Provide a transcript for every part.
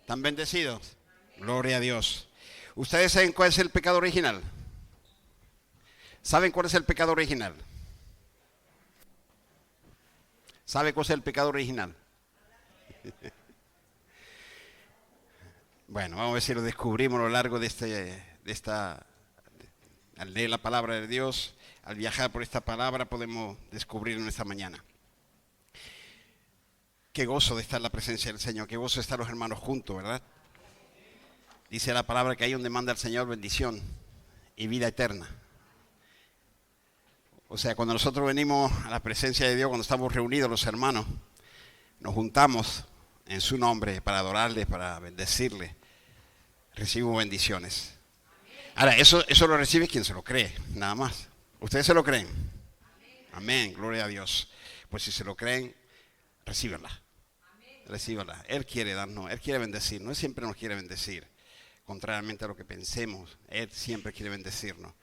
¿Están bendecidos? Gloria a Dios. ¿Ustedes saben cuál es el pecado original? ¿Saben cuál es el pecado original? ¿Sabe cuál es el pecado original? Bueno, vamos a ver si lo descubrimos a lo largo al leer la palabra de Dios, al viajar por esta palabra, podemos descubrir en esta mañana. Qué gozo de estar en la presencia del Señor, qué gozo de estar los hermanos juntos, ¿verdad? Dice la palabra que ahí donde manda el Señor bendición y vida eterna. O sea, cuando nosotros venimos a la presencia de Dios, cuando estamos reunidos los hermanos, nos juntamos en su nombre para adorarle, para bendecirle, recibimos bendiciones. Ahora, eso lo recibe quien se lo cree, nada más. ¿Ustedes se lo creen? Amén, gloria a Dios. Pues si se lo creen, recíbanla. Recíbanla. Él quiere darnos, Él quiere bendecirnos, Él siempre nos quiere bendecir. Contrariamente a lo que pensemos, Él siempre quiere bendecirnos,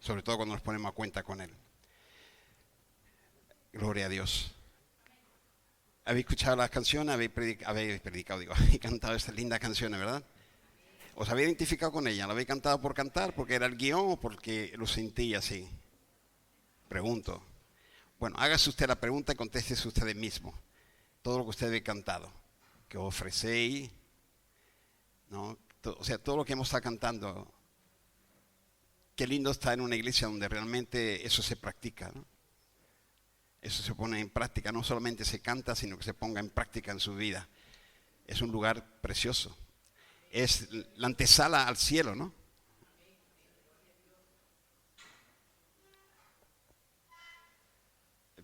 sobre todo cuando nos ponemos a cuenta con Él. Gloria a Dios. ¿Habéis escuchado las canciones? Habéis cantado estas lindas canciones, ¿verdad? ¿Os habéis identificado con ella? ¿La habéis cantado por cantar, porque era el guión o porque lo sentí así? Pregunto. Bueno, hágase usted la pregunta y contéstese usted mismo. Todo lo que usted habéis cantado, que os ofrecéis, ¿no? O sea, todo lo que hemos estado cantando. Qué lindo está en una iglesia donde realmente eso se practica, ¿no? Eso se pone en práctica, no solamente se canta, sino que se ponga en práctica en su vida. Es un lugar precioso. Es la antesala al cielo, ¿no?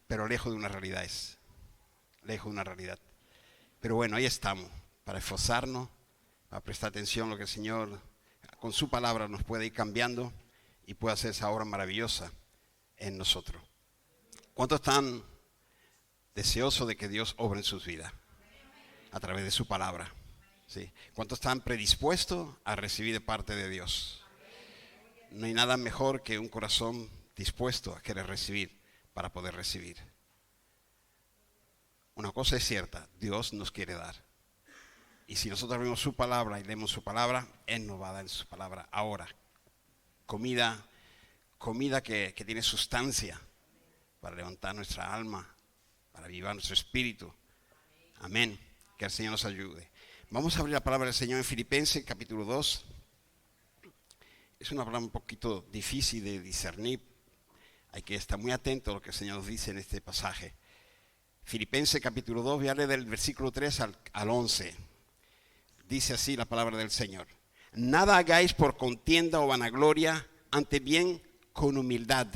Pero lejos de una realidad es. Lejos de una realidad. Pero bueno, ahí estamos, para esforzarnos, para prestar atención a lo que el Señor, con su palabra, nos puede ir cambiando y puede hacer esa obra maravillosa en nosotros. ¿Cuántos están deseosos de que Dios obre en sus vidas a través de su palabra? ¿Sí? ¿Cuántos están predispuestos a recibir de parte de Dios? No hay nada mejor que un corazón dispuesto a querer recibir para poder recibir. Una cosa es cierta, Dios nos quiere dar. Y si nosotros abrimos su palabra y leemos su palabra, Él nos va a dar su palabra ahora. Comida que tiene sustancia para levantar nuestra alma, para avivar nuestro espíritu. Amén. Que el Señor nos ayude. Vamos a abrir la palabra del Señor en Filipenses capítulo 2. Es una palabra un poquito difícil de discernir. Hay que estar muy atento a lo que el Señor nos dice en este pasaje. Filipenses capítulo 2, voy a leer del versículo 3 al 11. Dice así la palabra del Señor. Nada hagáis por contienda o vanagloria, antes bien con humildad,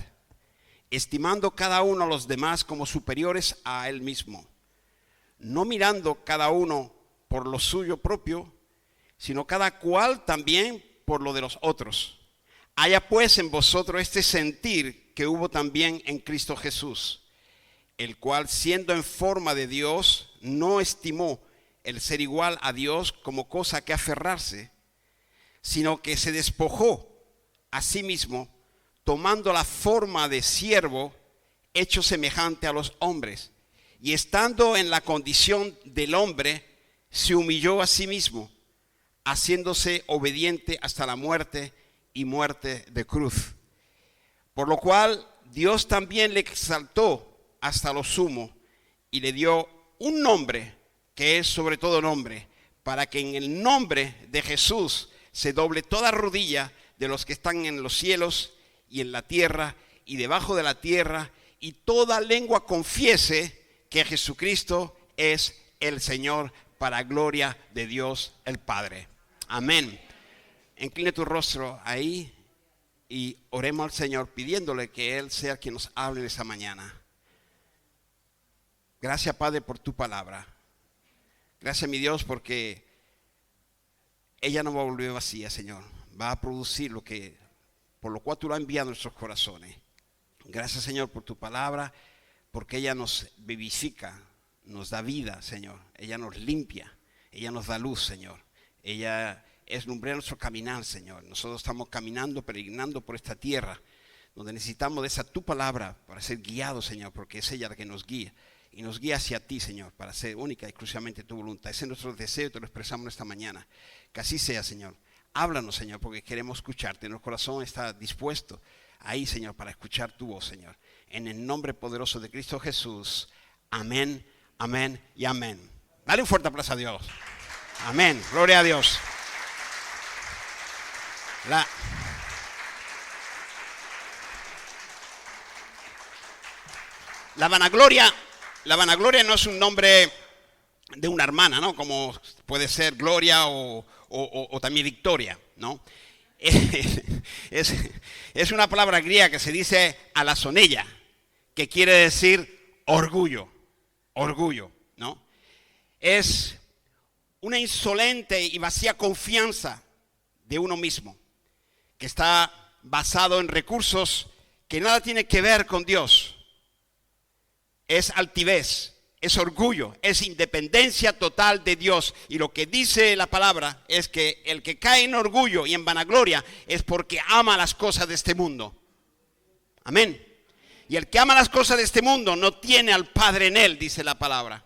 estimando cada uno a los demás como superiores a él mismo, no mirando cada uno por lo suyo propio, sino cada cual también por lo de los otros. Haya pues en vosotros este sentir que hubo también en Cristo Jesús, el cual siendo en forma de Dios, no estimó el ser igual a Dios como cosa que aferrarse, sino que se despojó a sí mismo, tomando la forma de siervo, hecho semejante a los hombres, y estando en la condición del hombre, se humilló a sí mismo, haciéndose obediente hasta la muerte y muerte de cruz. Por lo cual Dios también le exaltó hasta lo sumo y le dio un nombre que es sobre todo nombre, para que en el nombre de Jesús se doble toda rodilla de los que están en los cielos y en la tierra y debajo de la tierra, y toda lengua confiese que Jesucristo es el Señor, para gloria de Dios el Padre. Amén. Incline tu rostro ahí y oremos al Señor pidiéndole que Él sea quien nos hable en esta mañana. Gracias, Padre, por tu palabra. Gracias, mi Dios, porque ella no va a volver vacía, Señor. Va a producir por lo cual tú lo has enviado a nuestros corazones. Gracias, Señor, por tu palabra, porque ella nos vivifica, nos da vida, Señor. Ella nos limpia, ella nos da luz, Señor. Ella es lumbrera nuestro caminar, Señor. Nosotros estamos caminando, peregrinando por esta tierra, donde necesitamos de esa tu palabra para ser guiados, Señor, porque es ella la que nos guía. y nos guía hacia ti, Señor, para hacer única y exclusivamente tu voluntad. Ese es nuestro deseo y te lo expresamos esta mañana. Que así sea, Señor. Háblanos, Señor, porque queremos escucharte. Nuestro corazón está dispuesto ahí, Señor, para escuchar tu voz, Señor. En el nombre poderoso de Cristo Jesús. Amén, amén y amén. Dale un fuerte aplauso a Dios. Amén. Gloria a Dios. La vanagloria no es un nombre de una hermana, ¿no? Como puede ser Gloria o también Victoria, ¿no? Es una palabra griega que se dice alasonella, que quiere decir orgullo, ¿no? Es una insolente y vacía confianza de uno mismo, que está basado en recursos que nada tiene que ver con Dios. Es altivez, es orgullo, es independencia total de Dios. Y lo que dice la palabra es que el que cae en orgullo y en vanagloria es porque ama las cosas de este mundo. Amén. Y el que ama las cosas de este mundo no tiene al Padre en él, dice la palabra.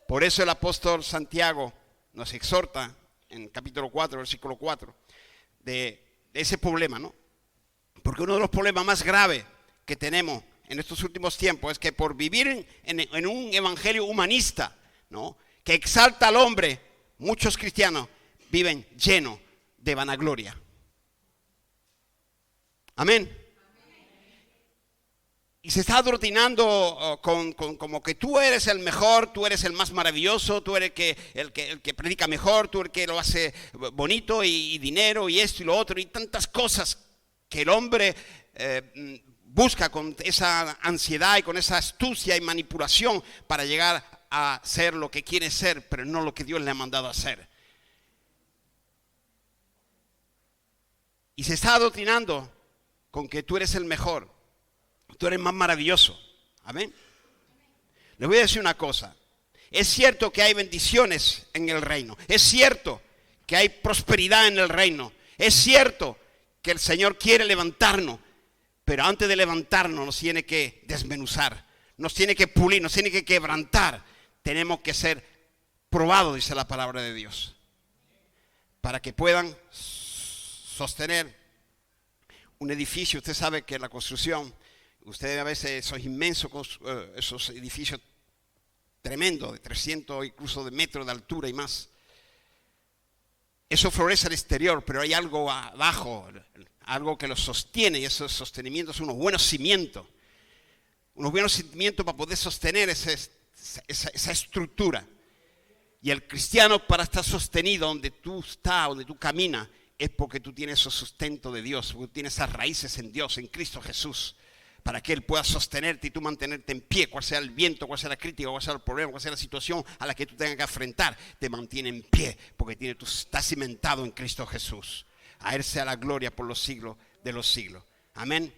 Por eso el apóstol Santiago nos exhorta en capítulo 4, versículo 4, de ese problema, ¿no? Porque uno de los problemas más graves que tenemos en estos últimos tiempos es que por vivir en un evangelio humanista, ¿no?, que exalta al hombre, muchos cristianos viven llenos de vanagloria. Amén. Y se está adoctrinando como que tú eres el mejor, tú eres el más maravilloso, tú eres el que predica mejor, tú eres el que lo hace bonito y dinero y esto y lo otro y tantas cosas que el hombre busca con esa ansiedad y con esa astucia y manipulación para llegar a ser lo que quiere ser, pero no lo que Dios le ha mandado a hacer. Y se está adoctrinando con que tú eres el mejor, tú eres más maravilloso. Amén. Les voy a decir una cosa. Es cierto que hay bendiciones en el reino. Es cierto que hay prosperidad en el reino. Es cierto que el Señor quiere levantarnos. Pero antes de levantarnos nos tiene que desmenuzar, nos tiene que pulir, nos tiene que quebrantar. Tenemos que ser probados, dice la palabra de Dios, para que puedan sostener un edificio. Usted sabe que la construcción, usted a veces esos inmensos, esos edificios tremendos, de 300 incluso de metros de altura y más, eso florece al exterior, pero hay algo abajo, algo que lo sostiene, y esos sostenimientos son unos buenos cimientos para poder sostener esa estructura. Y el cristiano, para estar sostenido donde tú estás, donde tú caminas, es porque tú tienes ese sustento de Dios, porque tú tienes esas raíces en Dios, en Cristo Jesús, para que Él pueda sostenerte y tú mantenerte en pie, cual sea el viento, cual sea la crítica, cual sea el problema, cual sea la situación a la que tú tengas que enfrentar, te mantiene en pie, porque tú estás cimentado en Cristo Jesús. A Él sea la gloria por los siglos de los siglos. Amén.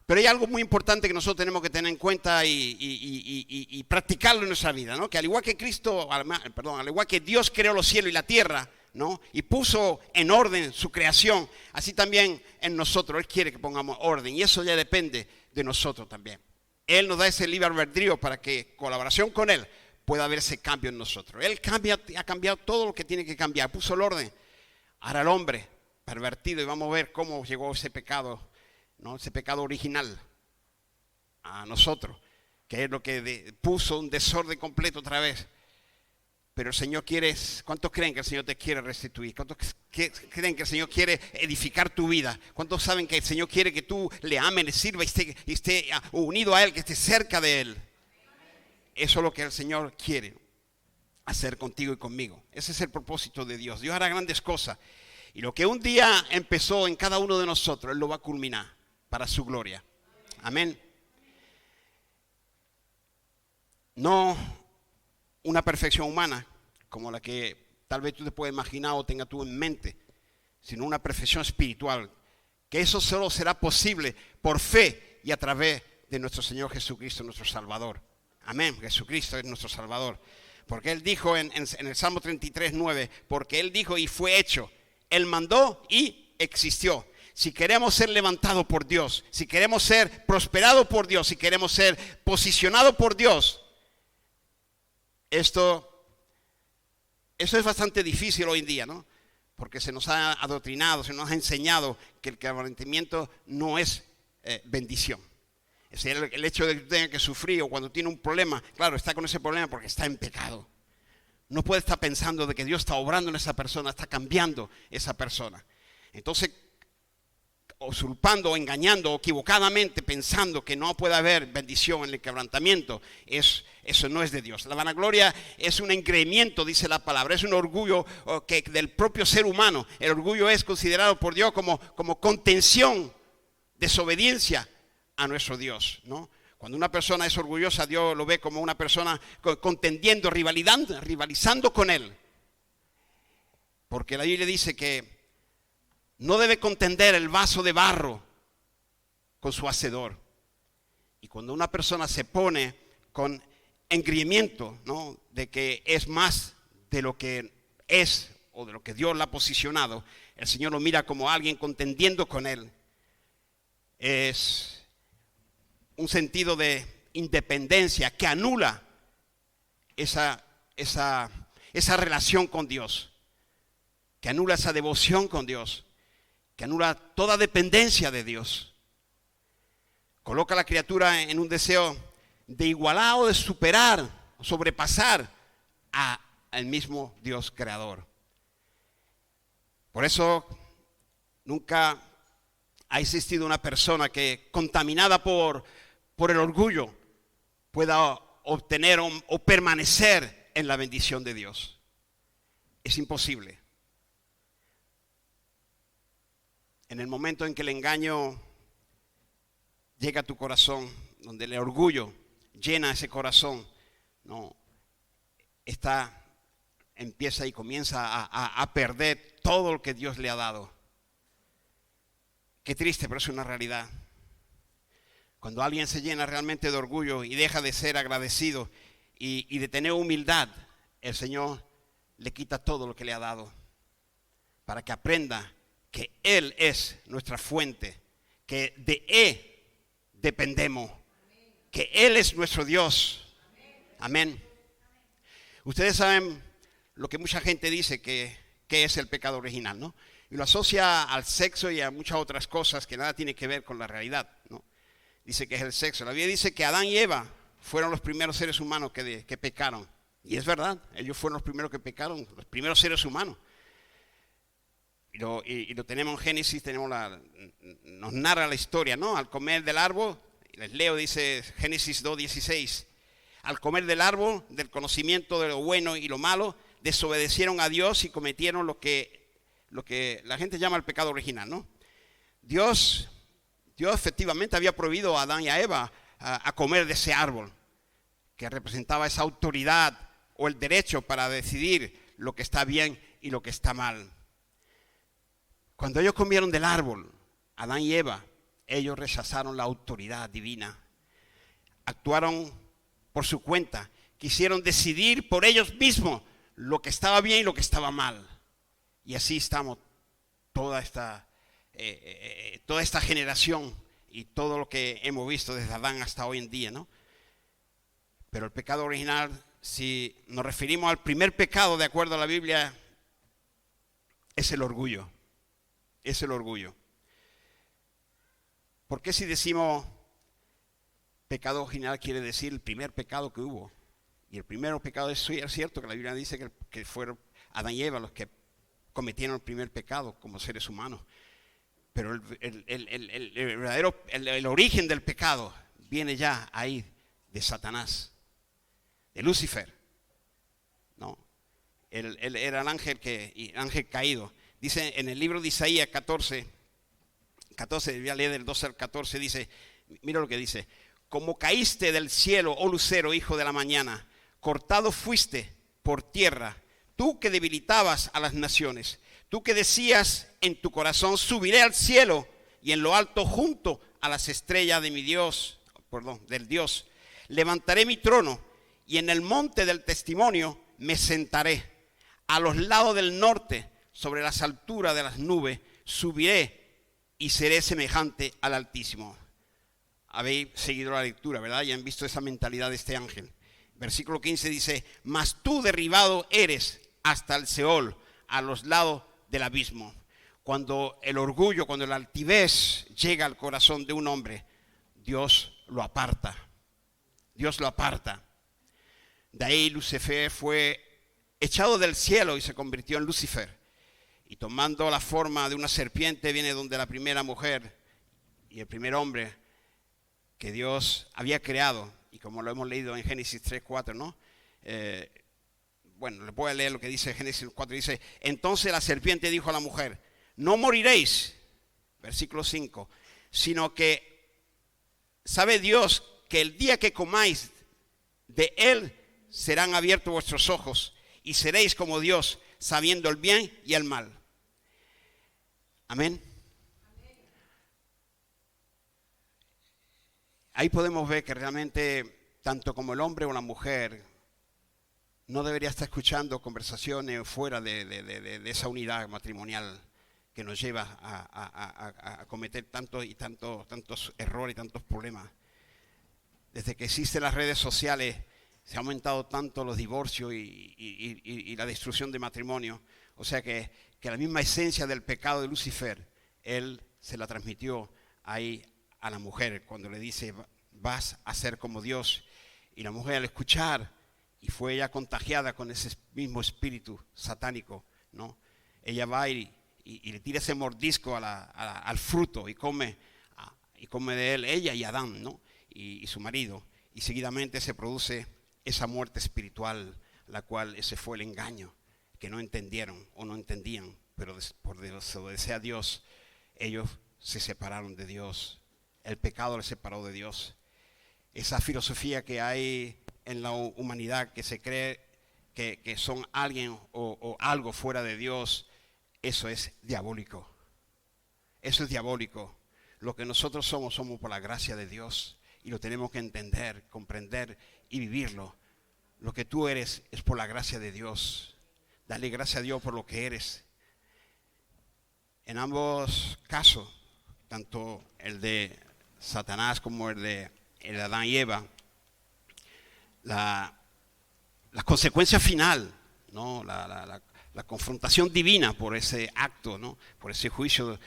Pero hay algo muy importante que nosotros tenemos que tener en cuenta y practicarlo en nuestra vida, ¿no? Que al igual que al igual que Dios creó los cielos y la tierra, ¿no?, y puso en orden su creación, así también en nosotros Él quiere que pongamos orden, y eso ya depende de nosotros también. Él nos da ese libre albedrío para que en colaboración con Él pueda haber ese cambio en nosotros. Él ha cambiado todo lo que tiene que cambiar, puso el orden. Ahora el hombre pervertido, y vamos a ver cómo llegó ese pecado, ¿no?, ese pecado original a nosotros, que es lo que puso un desorden completo otra vez. Pero el Señor quiere, ¿cuántos creen que el Señor te quiere restituir? ¿Cuántos creen que el Señor quiere edificar tu vida? ¿Cuántos saben que el Señor quiere que tú le ames, le sirva y esté unido a Él, que esté cerca de Él? Eso es lo que el Señor quiere hacer contigo y conmigo. Ese es el propósito de Dios. Dios hará grandes cosas. Y lo que un día empezó en cada uno de nosotros, Él lo va a culminar para su gloria. Amén. No una perfección humana como la que tal vez tú te puedas imaginar o tengas tú en mente, sino una perfección espiritual. Que eso solo será posible por fe y a través de nuestro Señor Jesucristo, nuestro Salvador. Amén. Jesucristo es nuestro Salvador. Porque Él dijo en el Salmo 33:9, porque Él dijo y fue hecho. Él mandó y existió. si queremos ser levantados por Dios, si queremos ser prosperados por Dios, si queremos ser posicionados por Dios, eso es bastante difícil hoy en día, ¿no? Porque se nos ha adoctrinado, se nos ha enseñado que el quebrantamiento no es bendición. Es decir, el hecho de que tenga que sufrir o cuando tiene un problema, claro, está con ese problema porque está en pecado. No puede estar pensando de que Dios está obrando en esa persona, está cambiando esa persona. Entonces, usurpando o engañando o equivocadamente pensando que no puede haber bendición en el quebrantamiento, eso no es de Dios. La vanagloria es un engreimiento, dice la palabra, es un orgullo del propio ser humano. El orgullo es considerado por Dios como contención, desobediencia a nuestro Dios, ¿no? Cuando una persona es orgullosa, Dios lo ve como una persona contendiendo, rivalizando con él. Porque la Biblia dice que no debe contender el vaso de barro con su hacedor. Y cuando una persona se pone con engreimiento, ¿no?, de que es más de lo que es o de lo que Dios le ha posicionado, el Señor lo mira como alguien contendiendo con él. Es un sentido de independencia que anula esa relación con Dios, que anula esa devoción con Dios, que anula toda dependencia de Dios. Coloca a la criatura en un deseo de igualar o de superar, o sobrepasar al mismo Dios creador. Por eso nunca ha existido una persona que, contaminada por el orgullo, pueda obtener o permanecer en la bendición de Dios. Es imposible. En el momento en que el engaño llega a tu corazón, donde el orgullo llena ese corazón, no, empieza y comienza a perder todo lo que Dios le ha dado. Qué triste, pero es una realidad. Cuando alguien se llena realmente de orgullo y deja de ser agradecido y de tener humildad, el Señor le quita todo lo que le ha dado para que aprenda que Él es nuestra fuente, que de Él dependemos, que Él es nuestro Dios. Amén. Ustedes saben lo que mucha gente dice que es el pecado original, ¿no? Y lo asocia al sexo y a muchas otras cosas que nada tiene que ver con la realidad, ¿no? Dice que es el sexo. La Biblia dice que Adán y Eva fueron los primeros seres humanos que pecaron. Y es verdad, ellos fueron los primeros que pecaron, los primeros seres humanos. Y lo tenemos en Génesis, nos narra la historia, ¿no? Al comer del árbol, les leo, dice Génesis 2:16, al comer del árbol del conocimiento de lo bueno y lo malo, desobedecieron a Dios y cometieron lo que la gente llama el pecado original, ¿no? Dios efectivamente había prohibido a Adán y a Eva a comer de ese árbol, que representaba esa autoridad o el derecho para decidir lo que está bien y lo que está mal. Cuando ellos comieron del árbol, Adán y Eva, ellos rechazaron la autoridad divina. Actuaron por su cuenta, quisieron decidir por ellos mismos lo que estaba bien y lo que estaba mal. Y así estamos toda esta generación y todo lo que hemos visto desde Adán hasta hoy en día, ¿no? Pero el pecado original, si nos referimos al primer pecado de acuerdo a la Biblia, es el orgullo. Es el orgullo. ¿Por qué si decimos pecado original quiere decir el primer pecado que hubo? Y el primer pecado es cierto que la Biblia dice que fueron Adán y Eva los que cometieron el primer pecado como seres humanos. Pero el verdadero, el origen del pecado viene ya ahí de Satanás, de Lucifer, ¿no? Era el ángel caído. Dice en el libro de Isaías 14, voy a leer del 12 al 14, dice, mira lo que dice: como caíste del cielo, oh lucero, hijo de la mañana, cortado fuiste por tierra, tú que debilitabas a las naciones, tú que decías en tu corazón, subiré al cielo y en lo alto junto a las estrellas de del Dios, levantaré mi trono y en el monte del testimonio me sentaré, a los lados del norte, sobre las alturas de las nubes, subiré y seré semejante al Altísimo. Habéis seguido la lectura, ¿verdad? Y han visto esa mentalidad de este ángel. Versículo 15 dice, mas tú derribado eres hasta el Seol, a los lados del abismo. Cuando el orgullo, cuando la altivez llega al corazón de un hombre, Dios lo aparta. Dios lo aparta. De ahí Lucifer fue echado del cielo y se convirtió en Lucifer. Y tomando la forma de una serpiente viene donde la primera mujer y el primer hombre que Dios había creado. Y como lo hemos leído en Génesis 3:4, ¿no? Bueno, le voy a leer lo que dice Génesis 4. Dice, entonces la serpiente dijo a la mujer, no moriréis, versículo 5, sino que sabe Dios que el día que comáis de él serán abiertos vuestros ojos y seréis como Dios, sabiendo el bien y el mal. Amén. Ahí podemos ver que realmente tanto como el hombre o la mujer no debería estar escuchando conversaciones fuera de esa unidad matrimonial que nos lleva a cometer tantos errores y tantos problemas. Desde que existen las redes sociales se ha aumentado tanto los divorcios y la destrucción de matrimonio. O sea que la misma esencia del pecado de Lucifer, él se la transmitió ahí a la mujer cuando le dice, vas a ser como Dios. Y la mujer al escuchar, y fue ella contagiada con ese mismo espíritu satánico, ¿no? Ella va y le tira ese mordisco al fruto y come de él, ella y Adán, ¿no? Y su marido. Y seguidamente se produce esa muerte espiritual, la cual ese fue el engaño, que no entendieron o no entendían, pero por desobedecer a Dios, ellos se separaron de Dios. El pecado les separó de Dios. Esa filosofía que hay en la humanidad, que se cree que son alguien o algo fuera de Dios, eso es diabólico. Eso es diabólico. Lo que nosotros somos por la gracia de Dios y lo tenemos que entender, comprender y vivirlo. Lo que tú eres es por la gracia de Dios. Dale gracias a Dios por lo que eres. En ambos casos, tanto el de Satanás como el de Adán y Eva, la consecuencia final, ¿no? La confrontación divina por ese acto, ¿no? Por ese juicio,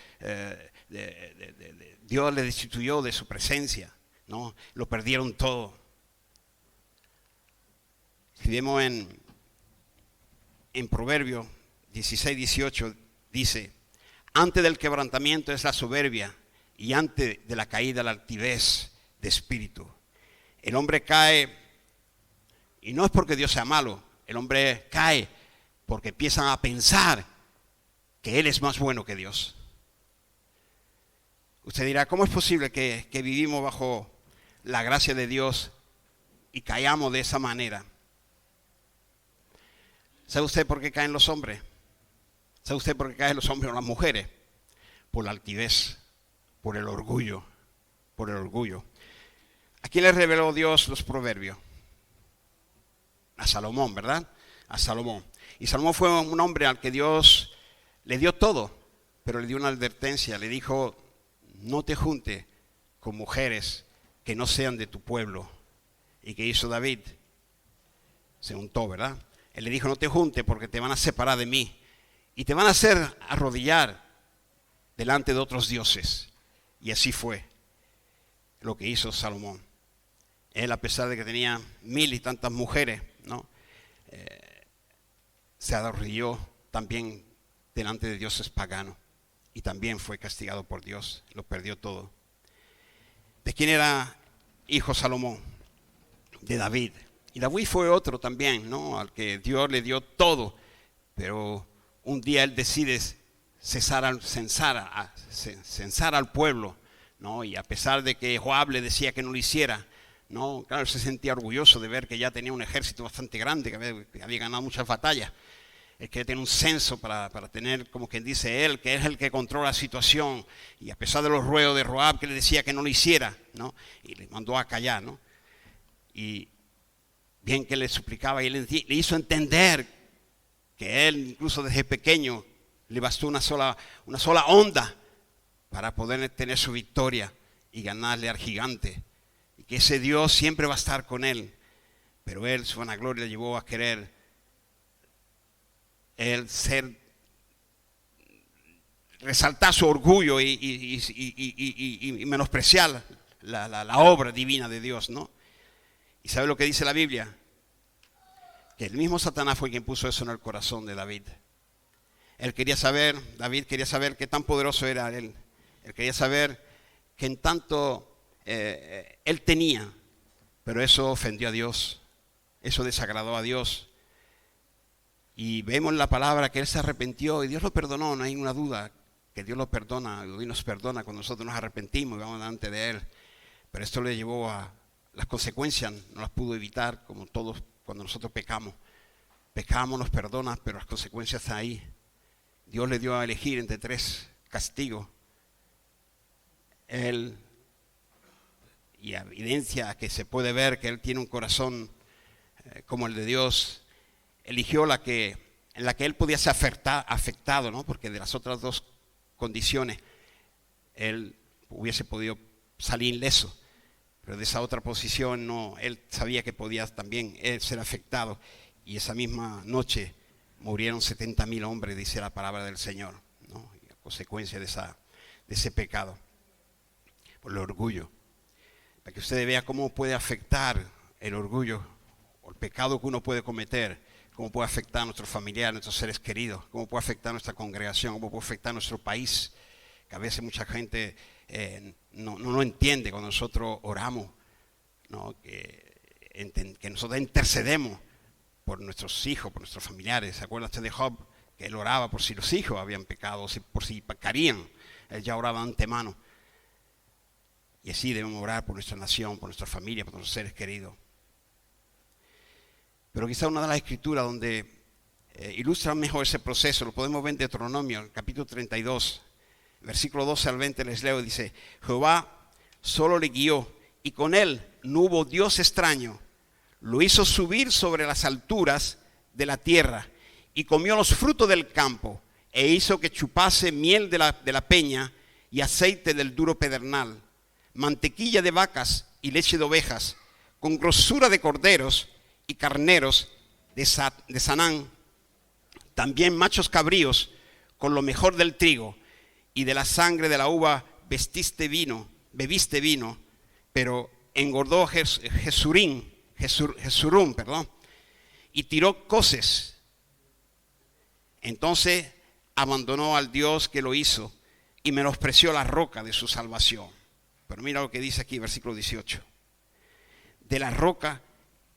Dios les destituyó de su presencia, ¿no? Lo perdieron todo. Si vemos en Proverbios 16:18, dice, antes del quebrantamiento es la soberbia y antes de la caída la altivez de espíritu. El hombre cae, y no es porque Dios sea malo, el hombre cae porque empiezan a pensar que Él es más bueno que Dios. Usted dirá, ¿cómo es posible que vivimos bajo la gracia de Dios y caigamos de esa manera? ¿Sabe usted por qué caen los hombres? ¿Sabe usted por qué caen los hombres o las mujeres? Por la altivez, por el orgullo, por el orgullo. ¿A quién le reveló Dios los proverbios? A Salomón, ¿verdad? A Salomón. Y Salomón fue un hombre al que Dios le dio todo, pero le dio una advertencia. Le dijo, no te juntes con mujeres que no sean de tu pueblo. ¿Y qué hizo David? Se untó, ¿verdad? Él le dijo, no te juntes porque te van a separar de mí. Y te van a hacer arrodillar delante de otros dioses. Y así fue lo que hizo Salomón. Él, a pesar de que tenía 1000 y tantas mujeres, ¿no? Se arrodilló también delante de dioses paganos y también fue castigado por Dios, lo perdió todo. ¿De quién era hijo Salomón? De David. Y David fue otro también, ¿no? Al que Dios le dio todo, pero un día él decide censar al pueblo, ¿no? Y a pesar de que Joab le decía que no lo hiciera, no, claro, él se sentía orgulloso de ver que ya tenía un ejército bastante grande, que había ganado muchas batallas. Él quería tener un censo para tener, como quien dice él, que es el que controla la situación. Y a pesar de los ruegos de Joab que le decía que no lo hiciera, ¿no? Y le mandó a callar, ¿no? Y bien que le suplicaba y le hizo entender que él, incluso desde pequeño, le bastó una sola onda para poder tener su victoria y ganarle al gigante. Y que ese Dios siempre va a estar con él. Pero él, su vanagloria, le llevó a querer él resaltar su orgullo y menospreciar la obra divina de Dios, ¿no? ¿Y sabe lo que dice la Biblia? Que el mismo Satanás fue quien puso eso en el corazón de David. David quería saber qué tan poderoso era él. Él quería saber que en tanto él tenía, pero eso ofendió a Dios, eso desagradó a Dios. Y vemos en la palabra que él se arrepintió y Dios lo perdonó, no hay ninguna duda que Dios lo perdona, Dios nos perdona cuando nosotros nos arrepentimos y vamos delante de él. Pero esto le llevó a las consecuencias, no las pudo evitar, como todos cuando nosotros pecamos. Pecamos, nos perdona, pero las consecuencias están ahí. Dios le dio a elegir entre 3 castigos. Él, y a evidencia que se puede ver que él tiene un corazón como el de Dios, eligió en la que él podía ser afectado, ¿no? Porque de las otras 2 condiciones él hubiese podido salir ileso, pero de esa otra posición no, él sabía que podía también él ser afectado, y esa misma noche murieron 70,000 hombres, dice la palabra del Señor, ¿no? Y a consecuencia de ese pecado, por el orgullo, para que usted vea cómo puede afectar el orgullo o el pecado que uno puede cometer, cómo puede afectar a nuestros familiares, a nuestros seres queridos, cómo puede afectar a nuestra congregación, cómo puede afectar a nuestro país, que a veces mucha gente no lo entiende cuando nosotros oramos, ¿no? Que nosotros intercedemos por nuestros hijos, por nuestros familiares. ¿Se acuerda usted de Job? Que él oraba por si los hijos habían pecado, por si pecarían, él ya oraba de antemano. Y así debemos orar por nuestra nación, por nuestra familia, por nuestros seres queridos. Pero quizá una de las escrituras donde ilustra mejor ese proceso, lo podemos ver en Deuteronomio, capítulo 32, versículo 12 al 20, les leo, dice: Jehová solo le guió, y con él no hubo Dios extraño. Lo hizo subir sobre las alturas de la tierra, y comió los frutos del campo, e hizo que chupase miel de la peña, y aceite del duro pedernal, mantequilla de vacas y leche de ovejas, con grosura de corderos y carneros de Sanán, también machos cabríos con lo mejor del trigo, y de la sangre de la uva bebiste vino, pero engordó Jesurún, y tiró coces. Entonces abandonó al Dios que lo hizo y menospreció la roca de su salvación. Pero mira lo que dice aquí, versículo 18. De la roca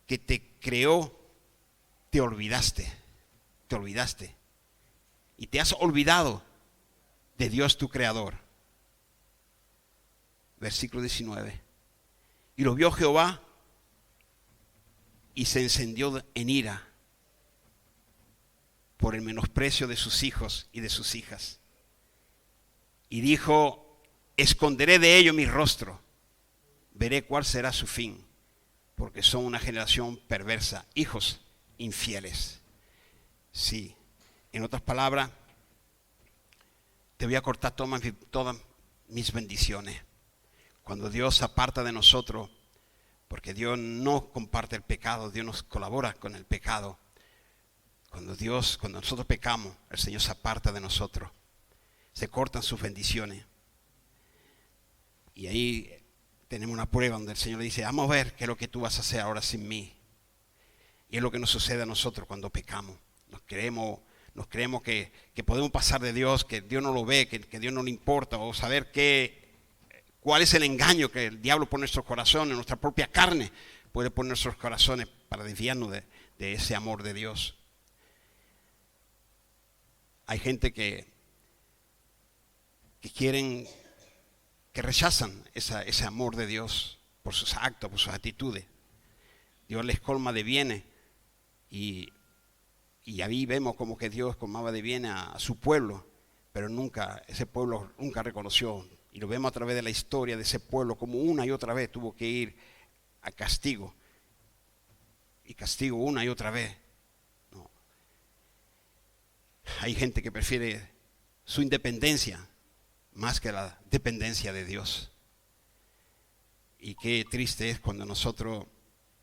que te creó, te olvidaste. Y te has olvidado de Dios tu creador. Versículo 19. Y lo vio Jehová y se encendió en ira por el menosprecio de sus hijos y de sus hijas. Y dijo: esconderé de ellos mi rostro, veré cuál será su fin, porque son una generación perversa, hijos infieles. Sí, en otras palabras, te voy a cortar todas mis bendiciones. Cuando Dios se aparta de nosotros, porque Dios no comparte el pecado, Dios nos colabora con el pecado. Cuando nosotros pecamos, el Señor se aparta de nosotros. Se cortan sus bendiciones. Y ahí tenemos una prueba donde el Señor le dice: vamos a ver qué es lo que tú vas a hacer ahora sin mí. Y es lo que nos sucede a nosotros cuando pecamos. Nos creemos que podemos pasar de Dios, que Dios no lo ve, que Dios no le importa, o saber cuál es el engaño que el diablo pone en nuestros corazones, en nuestra propia carne puede poner en nuestros corazones para desviarnos de ese amor de Dios. Hay gente que rechazan ese amor de Dios por sus actos, por sus actitudes. Dios les colma de bienes y ahí vemos como que Dios colmaba de bienes a su pueblo, pero ese pueblo nunca reconoció. Y lo vemos a través de la historia de ese pueblo, como una y otra vez tuvo que ir a castigo. Y castigo una y otra vez. No. Hay gente que prefiere su independencia más que la dependencia de Dios. Y qué triste es cuando nosotros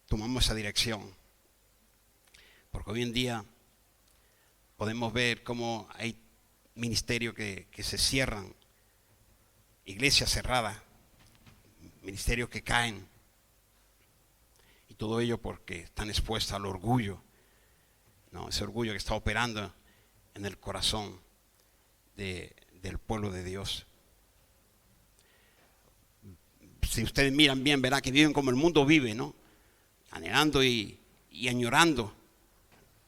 tomamos esa dirección. Porque hoy en día podemos ver cómo hay ministerios que se cierran, iglesias cerradas, ministerios que caen. Y todo ello porque están expuestos al orgullo, ¿no? Ese orgullo que está operando en el corazón del pueblo de Dios. Si ustedes miran bien, verán que viven como el mundo vive, ¿no? Anhelando y añorando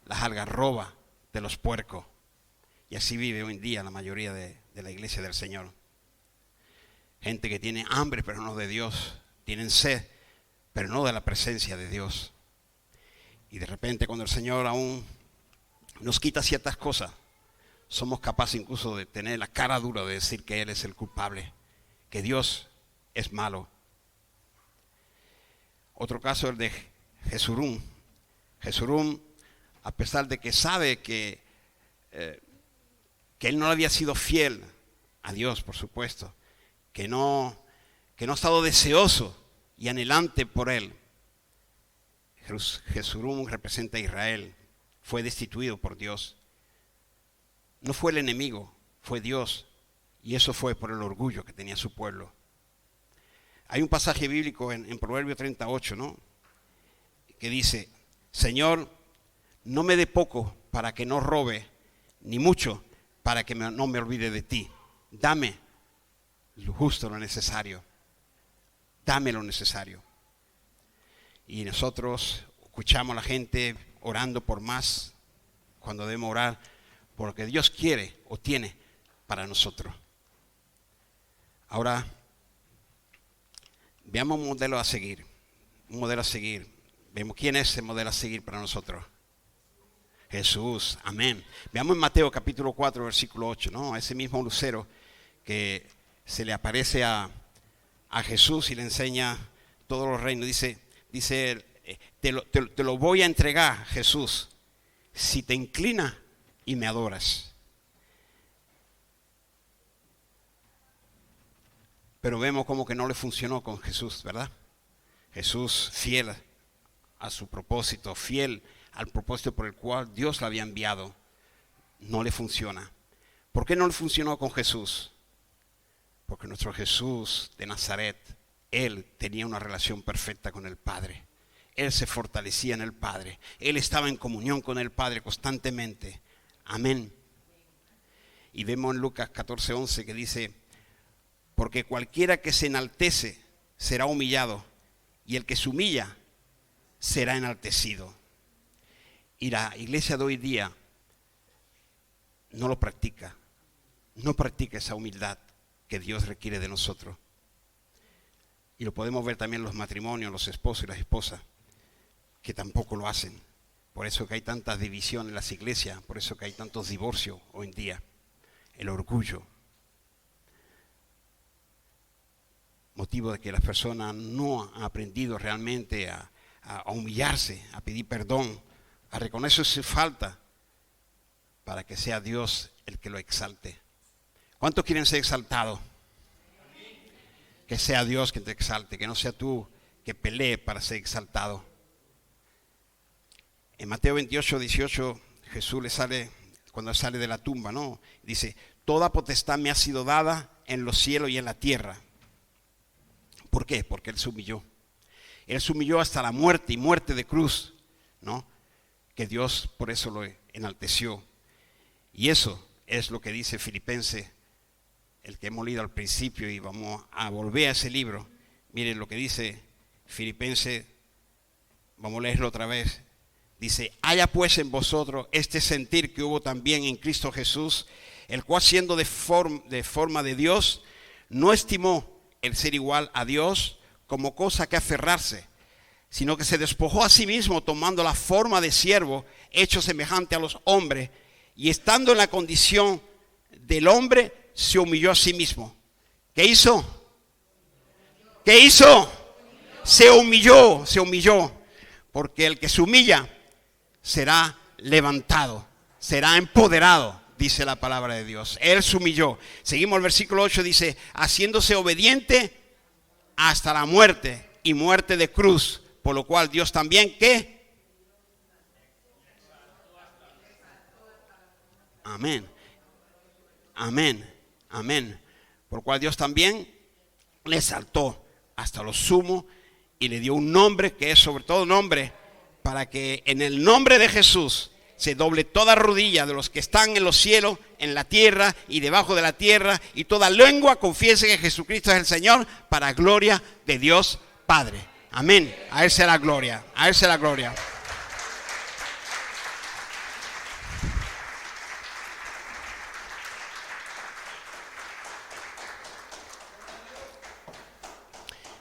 las algarrobas de los puercos. Y así vive hoy en día la mayoría de la iglesia del Señor. Gente que tiene hambre, pero no de Dios. Tienen sed, pero no de la presencia de Dios. Y de repente, cuando el Señor aún nos quita ciertas cosas, somos capaces incluso de tener la cara dura de decir que Él es el culpable, que Dios es malo. Otro caso es el de Jesurún. Jesurún, a pesar de que sabe que él no había sido fiel a Dios, por supuesto, que no ha estado deseoso y anhelante por Él. Jesurún representa a Israel, fue destituido por Dios. No fue el enemigo, fue Dios, y eso fue por el orgullo que tenía su pueblo. Hay un pasaje bíblico en Proverbio 38, ¿no? Que dice: Señor, no me dé poco para que no robe, ni mucho para que no me olvide de ti. Dame lo justo, lo necesario. Dame lo necesario. Y nosotros escuchamos a la gente orando por más, cuando debemos orar por lo que Dios quiere o tiene para nosotros. Ahora, veamos un modelo a seguir. Un modelo a seguir. Vemos quién es ese modelo a seguir para nosotros. Jesús, amén. Veamos en Mateo capítulo 4, versículo 8, ¿no? Ese mismo lucero que se le aparece a Jesús y le enseña todos los reinos. Dice te lo voy a entregar, Jesús, si te inclinas y me adoras. Pero vemos como que no le funcionó con Jesús, ¿verdad? Jesús, fiel a su propósito, fiel al propósito por el cual Dios le había enviado, no le funciona. ¿Por qué no le funcionó con Jesús? Porque nuestro Jesús de Nazaret, Él tenía una relación perfecta con el Padre. Él se fortalecía en el Padre. Él estaba en comunión con el Padre constantemente. Amén. Y vemos en Lucas 14:11 que dice: porque cualquiera que se enaltece será humillado, y el que se humilla será enaltecido. Y la iglesia de hoy día no lo practica. No practica esa humildad que Dios requiere de nosotros. Y lo podemos ver también en los matrimonios, los esposos y las esposas, que tampoco lo hacen. Por eso que hay tanta división en las iglesias, por eso que hay tantos divorcios hoy en día. El orgullo. Motivo de que las personas no han aprendido realmente a humillarse, a pedir perdón, a reconocer su falta, para que sea Dios el que lo exalte. ¿Cuántos quieren ser exaltados? Que sea Dios quien te exalte, que no sea tú que pelee para ser exaltado. En Mateo 28:18, Jesús le sale, cuando sale de la tumba, ¿no? Dice: toda potestad me ha sido dada en los cielos y en la tierra. ¿Por qué? Porque Él se humilló. Él se humilló hasta la muerte, y muerte de cruz, ¿no? Que Dios por eso lo enalteció. Y eso es lo que dice Filipenses, el que hemos leído al principio, y vamos a volver a ese libro. Miren lo que dice Filipenses, vamos a leerlo otra vez. Dice: haya pues en vosotros este sentir que hubo también en Cristo Jesús, el cual siendo de forma de Dios, no estimó el ser igual a Dios como cosa que aferrarse, sino que se despojó a sí mismo, tomando la forma de siervo, hecho semejante a los hombres, y estando en la condición del hombre, se humilló a sí mismo. ¿Qué hizo? ¿Qué hizo? Se humilló, porque el que se humilla será levantado, será empoderado dice la palabra de Dios. Él se humilló. Seguimos el versículo 8, dice, haciéndose obediente hasta la muerte y muerte de cruz, por lo cual Dios también, ¿qué? Amén. Amén. Amén. Por lo cual Dios también le exaltó hasta lo sumo y le dio un nombre que es sobre todo nombre, para que en el nombre de Jesús se doble toda rodilla de los que están en los cielos, en la tierra y debajo de la tierra, y toda lengua confiese que Jesucristo es el Señor, para gloria de Dios Padre. Amén. A Él sea la gloria. A Él sea la gloria.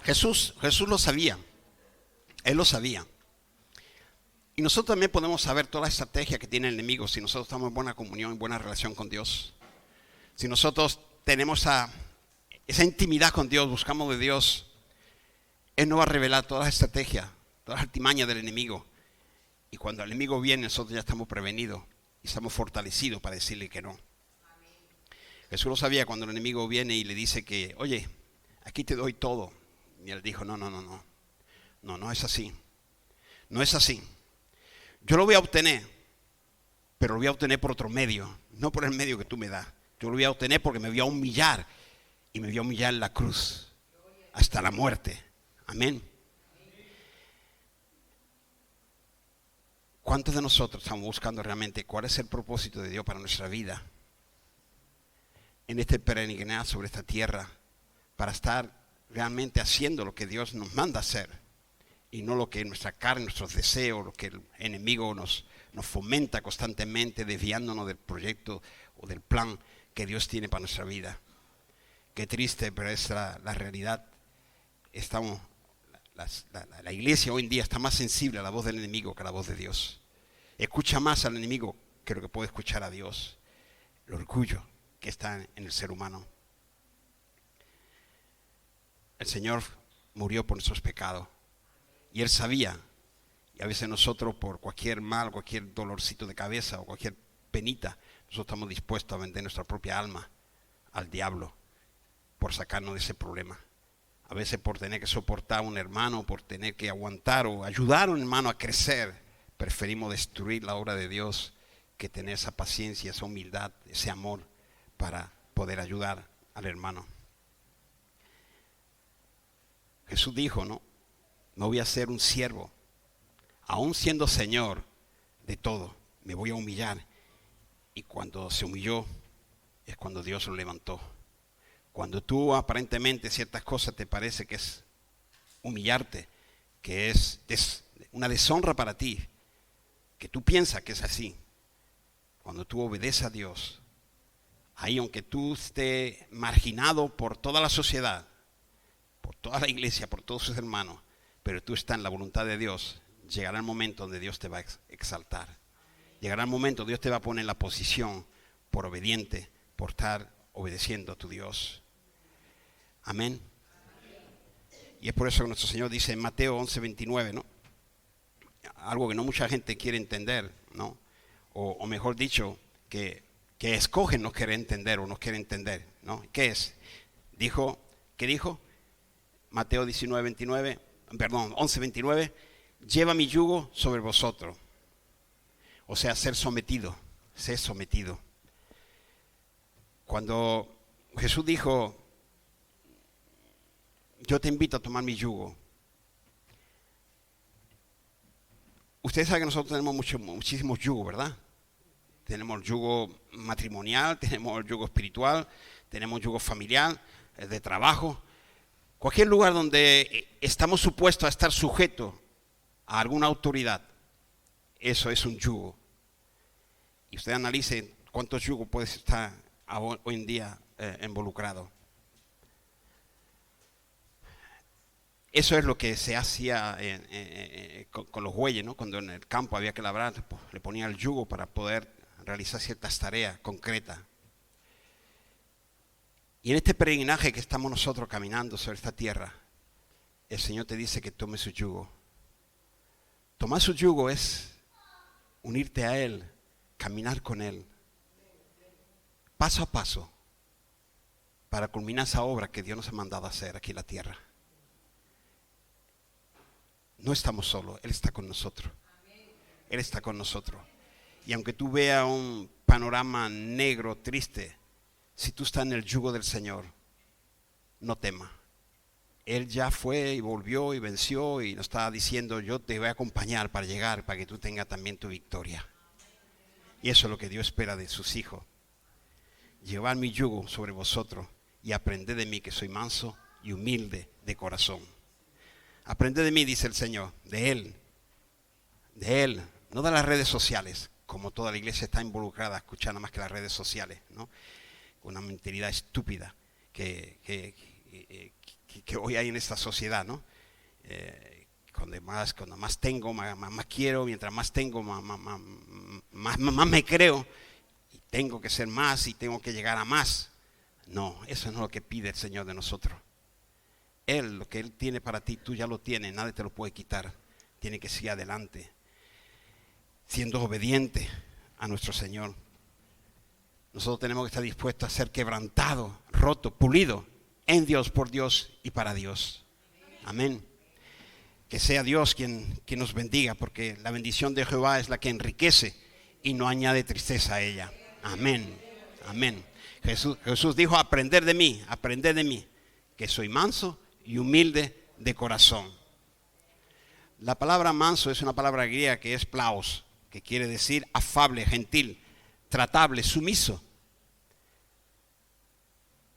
Jesús lo sabía. Él lo sabía. Y nosotros también podemos saber toda la estrategia que tiene el enemigo si nosotros estamos en buena comunión, en buena relación con Dios. Si nosotros tenemos esa intimidad con Dios, buscamos de Dios, Él nos va a revelar todas las estrategias, todas las artimañas del enemigo. Y cuando el enemigo viene, nosotros ya estamos prevenidos y estamos fortalecidos para decirle que no. Jesús lo sabía cuando el enemigo viene y le dice que, oye, aquí te doy todo. Y él dijo, no es así. No es así. Yo lo voy a obtener, pero lo voy a obtener por otro medio, no por el medio que tú me das. Yo lo voy a obtener porque me voy a humillar, y me voy a humillar en la cruz hasta la muerte. Amén. ¿Cuántos de nosotros estamos buscando realmente cuál es el propósito de Dios para nuestra vida en este peregrinar sobre esta tierra, para estar realmente haciendo lo que Dios nos manda hacer y no lo que nuestra carne, nuestros deseos, lo que el enemigo nos fomenta constantemente, desviándonos del proyecto o del plan que Dios tiene para nuestra vida? Qué triste, pero es la realidad. La iglesia hoy en día está más sensible a la voz del enemigo que a la voz de Dios. Escucha más al enemigo que lo que puede escuchar a Dios. El orgullo que está en el ser humano. El Señor murió por nuestros pecados y Él sabía. Y a veces nosotros, por cualquier mal, cualquier dolorcito de cabeza o cualquier penita, nosotros estamos dispuestos a vender nuestra propia alma al diablo por sacarnos de ese problema. A veces por tener que soportar a un hermano, por tener que aguantar o ayudar a un hermano a crecer, preferimos destruir la obra de Dios que tener esa paciencia, esa humildad, ese amor para poder ayudar al hermano. Jesús dijo, no voy a ser un siervo, aún siendo Señor de todo, me voy a humillar. Y cuando se humilló, es cuando Dios lo levantó. Cuando tú aparentemente ciertas cosas te parece que es humillarte, que es una deshonra para ti, que tú piensas que es así, cuando tú obedeces a Dios, ahí aunque tú estés marginado por toda la sociedad, por toda la iglesia, por todos sus hermanos, pero tú estás en la voluntad de Dios, llegará el momento donde Dios te va a exaltar. Llegará el momento donde Dios te va a poner en la posición por obediente, por estar obedeciendo a tu Dios. Amén. Y es por eso que nuestro Señor dice en Mateo 11:29, ¿no? Algo que no mucha gente quiere entender, ¿no? O mejor dicho, que escogen no querer entender o no quieren entender, ¿no? ¿Qué es? ¿Qué dijo? Mateo 11:29, lleva mi yugo sobre vosotros. O sea, ser sometido. Cuando Jesús dijo, yo te invito a tomar mi yugo. Ustedes saben que nosotros tenemos muchísimos yugos, ¿verdad? Tenemos el yugo matrimonial, tenemos el yugo espiritual, tenemos el yugo familiar, el de trabajo. Cualquier lugar donde estamos supuestos a estar sujetos a alguna autoridad, eso es un yugo. Y usted analice cuántos yugos puede estar hoy en día involucrado. Eso es lo que se hacía con los bueyes, ¿no? Cuando en el campo había que labrar, pues, le ponían el yugo para poder realizar ciertas tareas concretas. Y en este peregrinaje que estamos nosotros caminando sobre esta tierra, el Señor te dice que tome su yugo. Tomar su yugo es unirte a Él, caminar con Él. paso a paso para culminar esa obra que Dios nos ha mandado a hacer aquí en la tierra. No estamos solos, Él está con nosotros. Él está con nosotros. Y aunque tú veas un panorama negro, triste, si tú estás en el yugo del Señor, no temas. Él ya fue y volvió y venció y nos está diciendo, yo te voy a acompañar para llegar, para que tú tengas también tu victoria. Y eso es lo que Dios espera de sus hijos. Llevar mi yugo sobre vosotros y aprended de mí, que soy manso y humilde de corazón. Aprended de mí, dice el Señor, de Él, no de las redes sociales, como toda la iglesia está involucrada, escuchando más que las redes sociales, ¿no? Una mentalidad estúpida que hoy hay en esta sociedad, ¿no? Cuando más tengo, más quiero, mientras más tengo, más me creo, y tengo que ser más y tengo que llegar a más. No, eso no es lo que pide el Señor de nosotros. Él, lo que Él tiene para ti, tú ya lo tienes, nadie te lo puede quitar. Tiene que seguir adelante, siendo obediente a nuestro Señor. Nosotros tenemos que estar dispuestos a ser quebrantados, rotos, pulidos en Dios, por Dios y para Dios. Amén. Que sea Dios quien nos bendiga, porque la bendición de Jehová es la que enriquece y no añade tristeza a ella. Amén. Amén. Jesús dijo, aprender de mí, que soy manso y humilde de corazón. La palabra manso es una palabra griega que es plaos, que quiere decir afable, gentil, tratable, sumiso.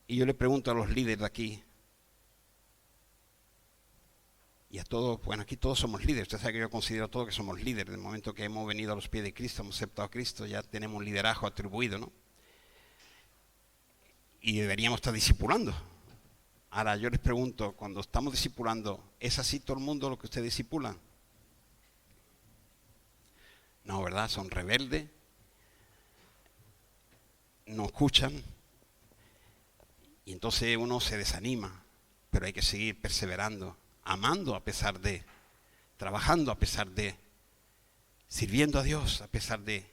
Y yo le pregunto a los líderes de aquí, y a todos, bueno, aquí todos somos líderes. Usted sabe que yo considero a todos que somos líderes. En el momento que hemos venido a los pies de Cristo, hemos aceptado a Cristo, ya tenemos un liderazgo atribuido, ¿no? Y deberíamos estar discipulando. Ahora yo les pregunto, cuando estamos discipulando, ¿es así todo el mundo lo que ustedes discipulan? No, ¿verdad? Son rebeldes, no escuchan, y entonces uno se desanima, pero hay que seguir perseverando, amando a pesar de, trabajando a pesar de, sirviendo a Dios a pesar de.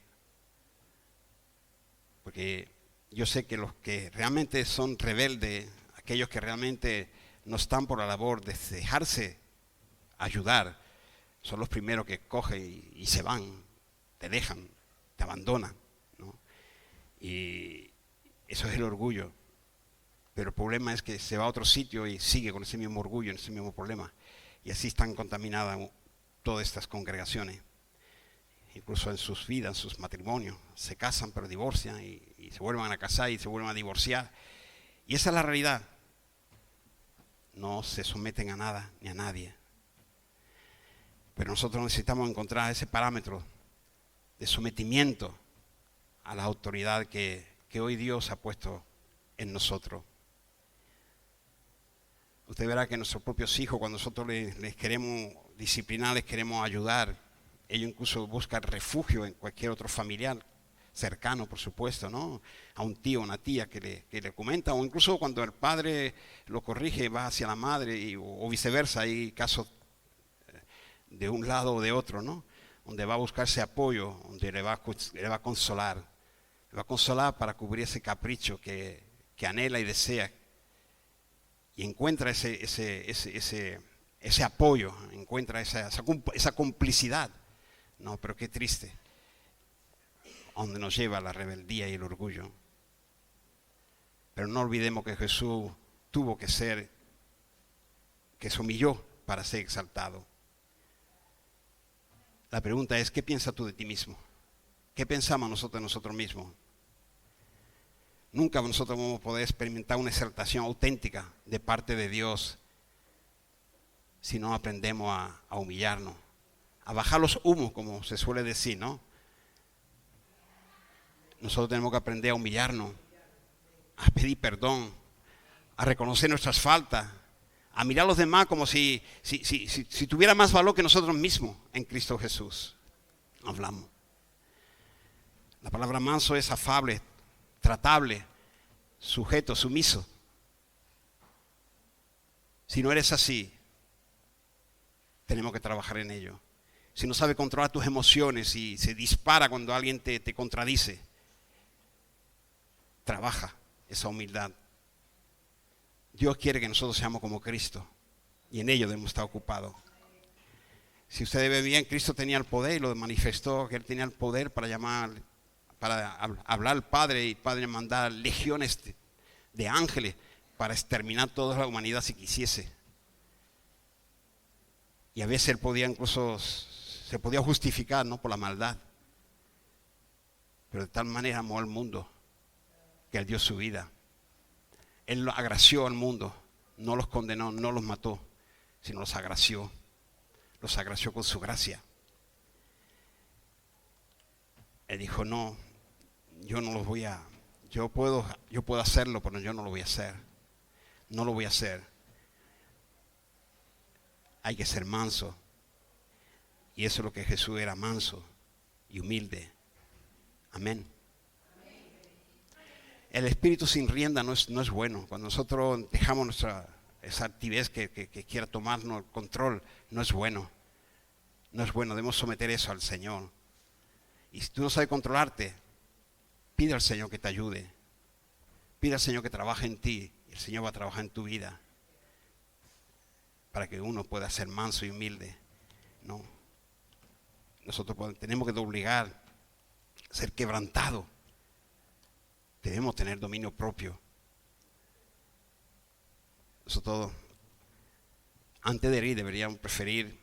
Porque yo sé que los que realmente son rebeldes, aquellos que realmente no están por la labor de dejarse ayudar, son los primeros que cogen y se van, te dejan, te abandonan, ¿no? Y eso es el orgullo. Pero el problema es que se va a otro sitio y sigue con ese mismo orgullo, ese mismo problema. Y así están contaminadas todas estas congregaciones. Incluso en sus vidas, en sus matrimonios. Se casan pero divorcian y se vuelven a casar y se vuelven a divorciar. Y esa es la realidad. No se someten a nada ni a nadie. Pero nosotros necesitamos encontrar ese parámetro de sometimiento a la autoridad que hoy Dios ha puesto en nosotros. Usted verá que nuestros propios hijos, cuando nosotros les queremos disciplinar, les queremos ayudar, ellos incluso buscan refugio en cualquier otro familiar cercano, por supuesto, ¿no? A un tío, una tía que le comenta, o incluso cuando el padre lo corrige, va hacia la madre, o viceversa. Hay casos de un lado o de otro, ¿no? Donde va a buscarse apoyo, donde le va a consolar. Le va a consolar para cubrir ese capricho que anhela y desea. Y encuentra ese apoyo, encuentra esa complicidad. No, pero qué triste, donde nos lleva la rebeldía y el orgullo. Pero no olvidemos que Jesús tuvo que se humilló para ser exaltado. La pregunta es, ¿qué piensas tú de ti mismo? ¿Qué pensamos nosotros de nosotros mismos? Nunca nosotros vamos a poder experimentar una exaltación auténtica de parte de Dios si no aprendemos a humillarnos, a bajar los humos, como se suele decir, ¿no? Nosotros tenemos que aprender a humillarnos, a pedir perdón, a reconocer nuestras faltas, a mirar a los demás como si tuviera más valor que nosotros mismos en Cristo Jesús. Hablamos. La palabra manso es afable, tratable, sujeto, sumiso. Si no eres así, tenemos que trabajar en ello. Si no sabes controlar tus emociones y se dispara cuando alguien te contradice, trabaja esa humildad. Dios quiere que nosotros seamos como Cristo y en ello debemos estar ocupados. Si usted ve bien, Cristo tenía el poder y lo manifestó, que Él tenía el poder para llamar, para hablar al Padre y el Padre mandar legiones de ángeles para exterminar toda la humanidad si quisiese. Y a veces Él podía incluso, se podía justificar, ¿no?, por la maldad. Pero de tal manera amó al mundo que Él dio su vida. Él agració al mundo, no los condenó, no los mató, sino los agració con su gracia. Él dijo, no, yo no los voy a, yo puedo hacerlo, pero yo no lo voy a hacer. No lo voy a hacer. Hay que ser manso. Y eso es lo que Jesús era, manso y humilde. Amén. El espíritu sin rienda no es bueno. Cuando nosotros dejamos esa altivez que quiera tomarnos el control, no es bueno. No es bueno, debemos someter eso al Señor. Y si tú no sabes controlarte, pide al Señor que te ayude. Pide al Señor que trabaje en ti. Y el Señor va a trabajar en tu vida. Para que uno pueda ser manso y humilde. No. Nosotros tenemos que obligar a ser quebrantado. Debemos tener dominio propio. Nosotros, antes de herir, deberíamos preferir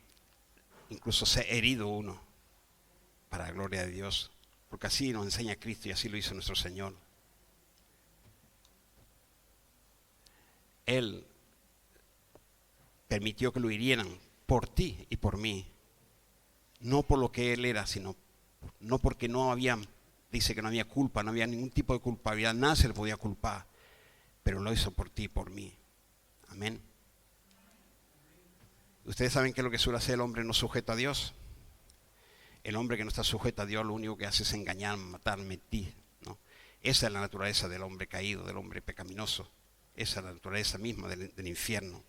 incluso ser herido uno, para la gloria de Dios. Porque así nos enseña Cristo y así lo hizo nuestro Señor. Él permitió que lo hirieran por ti y por mí. No por lo que Él era, sino no porque no había, dice que no había culpa, no había ningún tipo de culpabilidad, nada se le podía culpar, pero lo hizo por ti y por mí. Amén. Ustedes saben que lo que suele hacer el hombre no sujeto a Dios. El hombre que no está sujeto a Dios lo único que hace es engañar, matar, mentir, ¿no? Esa es la naturaleza del hombre caído, del hombre pecaminoso. Esa es la naturaleza misma del infierno.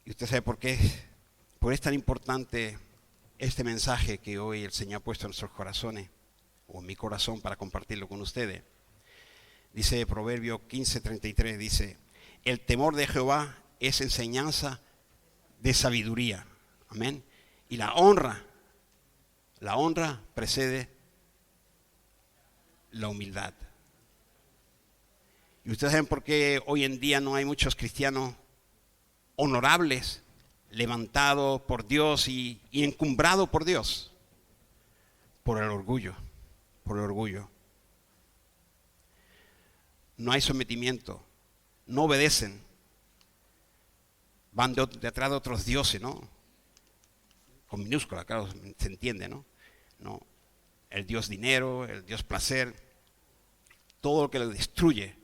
Y usted sabe por qué. Por qué es tan importante este mensaje que hoy el Señor ha puesto en nuestros corazones, o en mi corazón, para compartirlo con ustedes. Dice Proverbio 15:33, dice, el temor de Jehová es enseñanza de sabiduría. Amén. Y la honra precede la humildad. Y ustedes saben por qué hoy en día no hay muchos cristianos honorables, levantados por Dios y encumbrados por Dios. Por el orgullo. No hay sometimiento, no obedecen. Van detrás de otros dioses, ¿no? Con minúscula, claro, se entiende, ¿no? No, el Dios dinero, el Dios placer, todo lo que le destruye.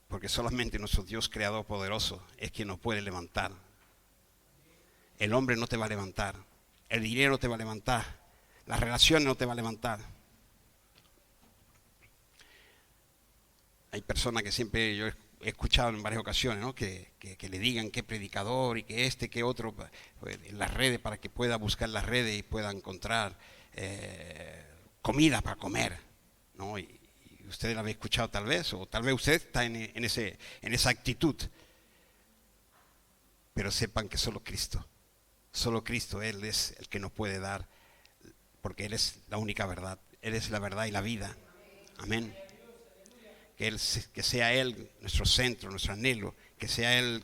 Porque solamente nuestro Dios creador poderoso es quien nos puede levantar. El hombre no te va a levantar, el dinero no te va a levantar, las relaciones no te va a levantar. Hay personas que siempre yo he escuchado en varias ocasiones, ¿no?, que le digan qué predicador y que que otro en las redes, para que pueda buscar las redes y pueda encontrar comida para comer, ¿no? Y usted la había escuchado tal vez, o tal vez usted está en esa actitud. Pero sepan que solo Cristo, Él es el que nos puede dar, porque Él es la única verdad, Él es la verdad y la vida. Amén. Que sea Él nuestro centro, nuestro anhelo, que sea Él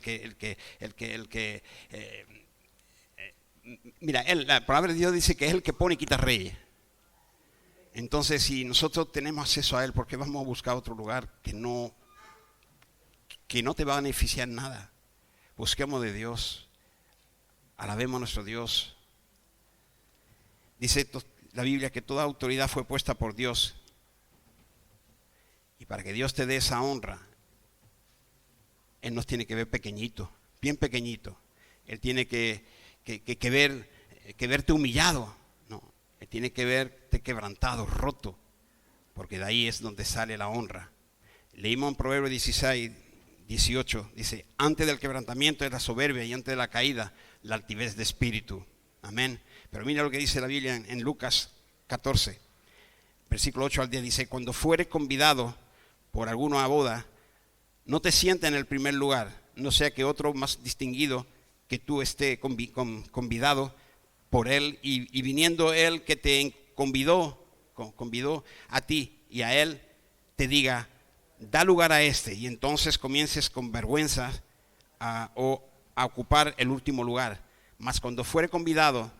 mira, la palabra de Dios dice que es el que pone y quita reyes. Entonces, si nosotros tenemos acceso a Él, ¿por qué vamos a buscar otro lugar que no te va a beneficiar nada? Busquemos de Dios, alabemos a nuestro Dios. Dice la Biblia que toda autoridad fue puesta por Dios. Y para que Dios te dé esa honra, Él nos tiene que ver pequeñito, bien pequeñito. Él tiene que verte humillado, ¿no? Él tiene que verte quebrantado, roto, porque de ahí es donde sale la honra. Leímos en Proverbios 16:18, dice, antes del quebrantamiento es la soberbia y antes de la caída la altivez de espíritu. Amén. Pero mira lo que dice la Biblia en Lucas 14. versículo 8 al 10 dice, cuando fuere convidado por alguno a boda, no te sientes en el primer lugar, no sea que otro más distinguido que tú esté convidado por él y viniendo él que te convidó a ti y a él, te diga, da lugar a este, y entonces comiences con vergüenza a ocupar el último lugar. Mas cuando fuere convidado,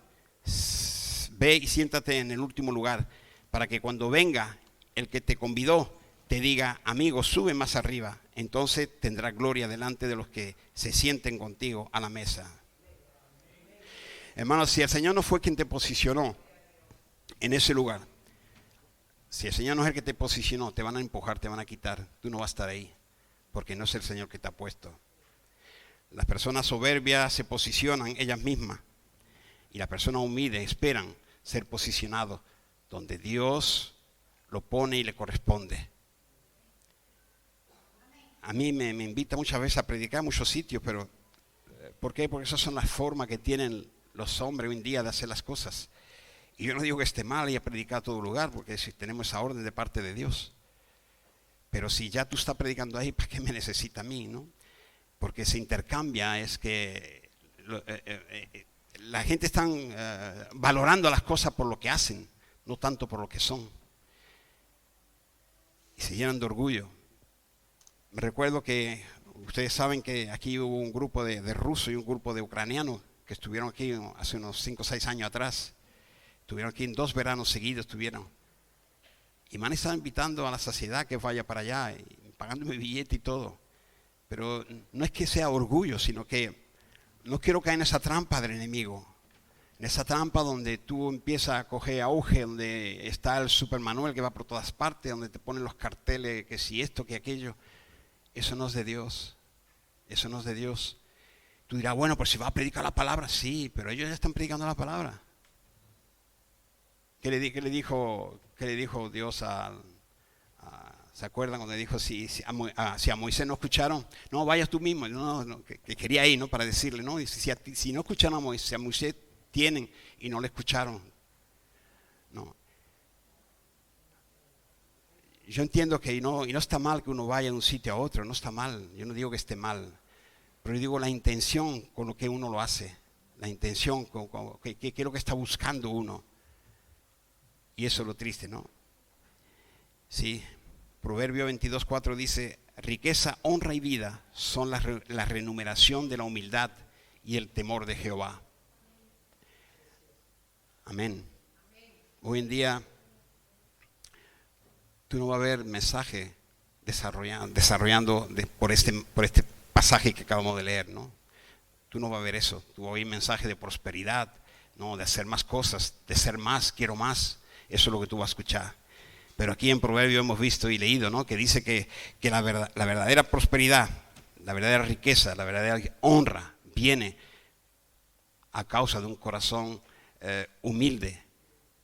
ve y siéntate en el último lugar, para que cuando venga el que te convidó, te diga, amigo, sube más arriba. Entonces tendrás gloria delante de los que se sienten contigo a la mesa. Hermanos, si el Señor no fue quien te posicionó en ese lugar, si el Señor no es el que te posicionó, te van a empujar, te van a quitar. Tú no vas a estar ahí, porque no es el Señor que te ha puesto. Las personas soberbias se posicionan ellas mismas, y las personas humildes esperan ser posicionados donde Dios lo pone y le corresponde. A mí me invita muchas veces a predicar en muchos sitios, pero ¿por qué? Porque esas son las formas que tienen los hombres hoy en día de hacer las cosas. Y yo no digo que esté mal y a predicar a todo lugar, porque si tenemos esa orden de parte de Dios. Pero si ya tú estás predicando ahí, ¿para qué me necesita a mí, no? Porque se intercambia, es que la gente está valorando las cosas por lo que hacen, no tanto por lo que son. Y se llenan de orgullo. Me recuerdo que ustedes saben que aquí hubo un grupo de rusos y un grupo de ucranianos que estuvieron aquí hace unos 5 o 6 años atrás. Estuvieron aquí en 2 veranos seguidos, estuvieron. Y me han estado invitando a la saciedad que vaya para allá, y pagando mi billete y todo. Pero no es que sea orgullo, sino que no quiero caer en esa trampa del enemigo. En esa trampa donde tú empiezas a coger auge, donde está el Super Manuel que va por todas partes, donde te ponen los carteles, que si esto, que aquello. Eso no es de Dios. Eso no es de Dios. Tú dirás, bueno, pues si va a predicar la palabra, sí, pero ellos ya están predicando la palabra. ¿Qué le dijo Dios ¿se acuerdan cuando le dijo si a Moisés no escucharon? No, vayas tú mismo. No, que quería ir, ¿no? Para decirle, no, y si no escucharon a Moisés tienen y no le escucharon. No. Yo entiendo que y no está mal que uno vaya de un sitio a otro, no está mal. Yo no digo que esté mal, pero yo digo la intención con lo que uno lo hace, la intención, qué es lo que está buscando uno. Y eso es lo triste, ¿no? Sí, Proverbio 22:4 dice, riqueza, honra y vida son la remuneración de la humildad y el temor de Jehová. Amén. Hoy en día tú no vas a ver mensaje desarrollando por este pasaje que acabamos de leer, ¿no? Tú no vas a ver eso. Tú vas a oír mensaje de prosperidad, ¿no? De hacer más cosas, de ser más, quiero más. Eso es lo que tú vas a escuchar. Pero aquí en Proverbio hemos visto y leído, ¿no? Que dice que la verdadera prosperidad, la verdadera riqueza, la verdadera honra viene a causa de un corazón humilde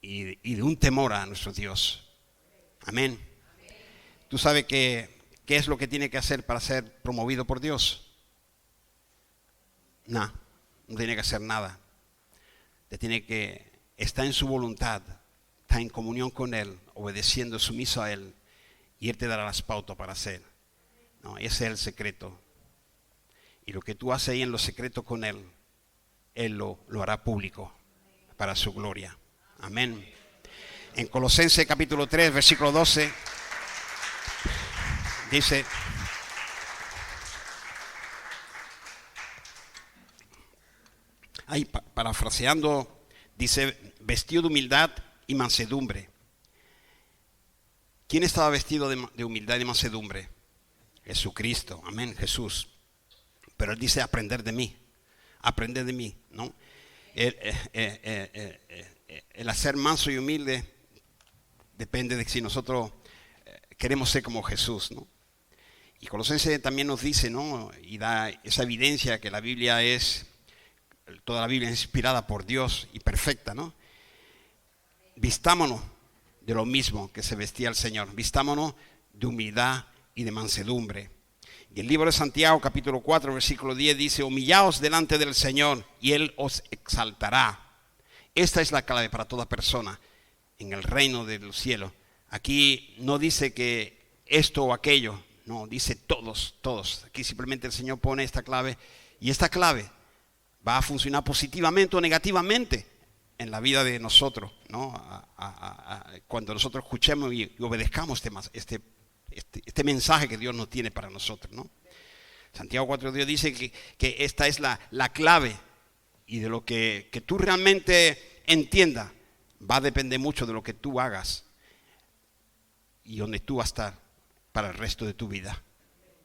y de un temor a nuestro Dios. Amén. ¿Tú sabes qué es lo que tiene que hacer para ser promovido por Dios? No tiene que hacer nada. Está en su voluntad, está en comunión con Él, obedeciendo, sumiso a Él, y Él te dará las pautas para hacer. No, ese es el secreto. Y lo que tú haces ahí en lo secreto con Él, Él lo hará público para su gloria. Amén. En Colosenses capítulo 3, versículo 12, dice, ahí parafraseando, dice, vestido de humildad y mansedumbre. ¿Quién estaba vestido de humildad y mansedumbre? Jesucristo, amén, Jesús. Pero Él dice, aprender de mí, ¿no? El hacer manso y humilde depende de si nosotros queremos ser como Jesús, ¿no? Y Colosenses también nos dice, ¿no? Y da esa evidencia que toda la Biblia es inspirada por Dios y perfecta, ¿no? Vistámonos de lo mismo que se vestía el Señor. Vistámonos de humildad y de mansedumbre. Y el libro de Santiago, capítulo 4, versículo 10, dice, humillaos delante del Señor y Él os exaltará. Esta es la clave para toda persona en el reino de los cielos, Aquí no dice que esto o aquello, no, dice todos, todos. Aquí simplemente el Señor pone esta clave y esta clave va a funcionar positivamente o negativamente en la vida de nosotros, ¿no? Cuando nosotros escuchemos y obedezcamos este mensaje que Dios nos tiene para nosotros, ¿no? Santiago 4:10 dice que esta es la clave, y de lo que tú realmente entiendas va a depender mucho de lo que tú hagas y donde tú vas a estar para el resto de tu vida.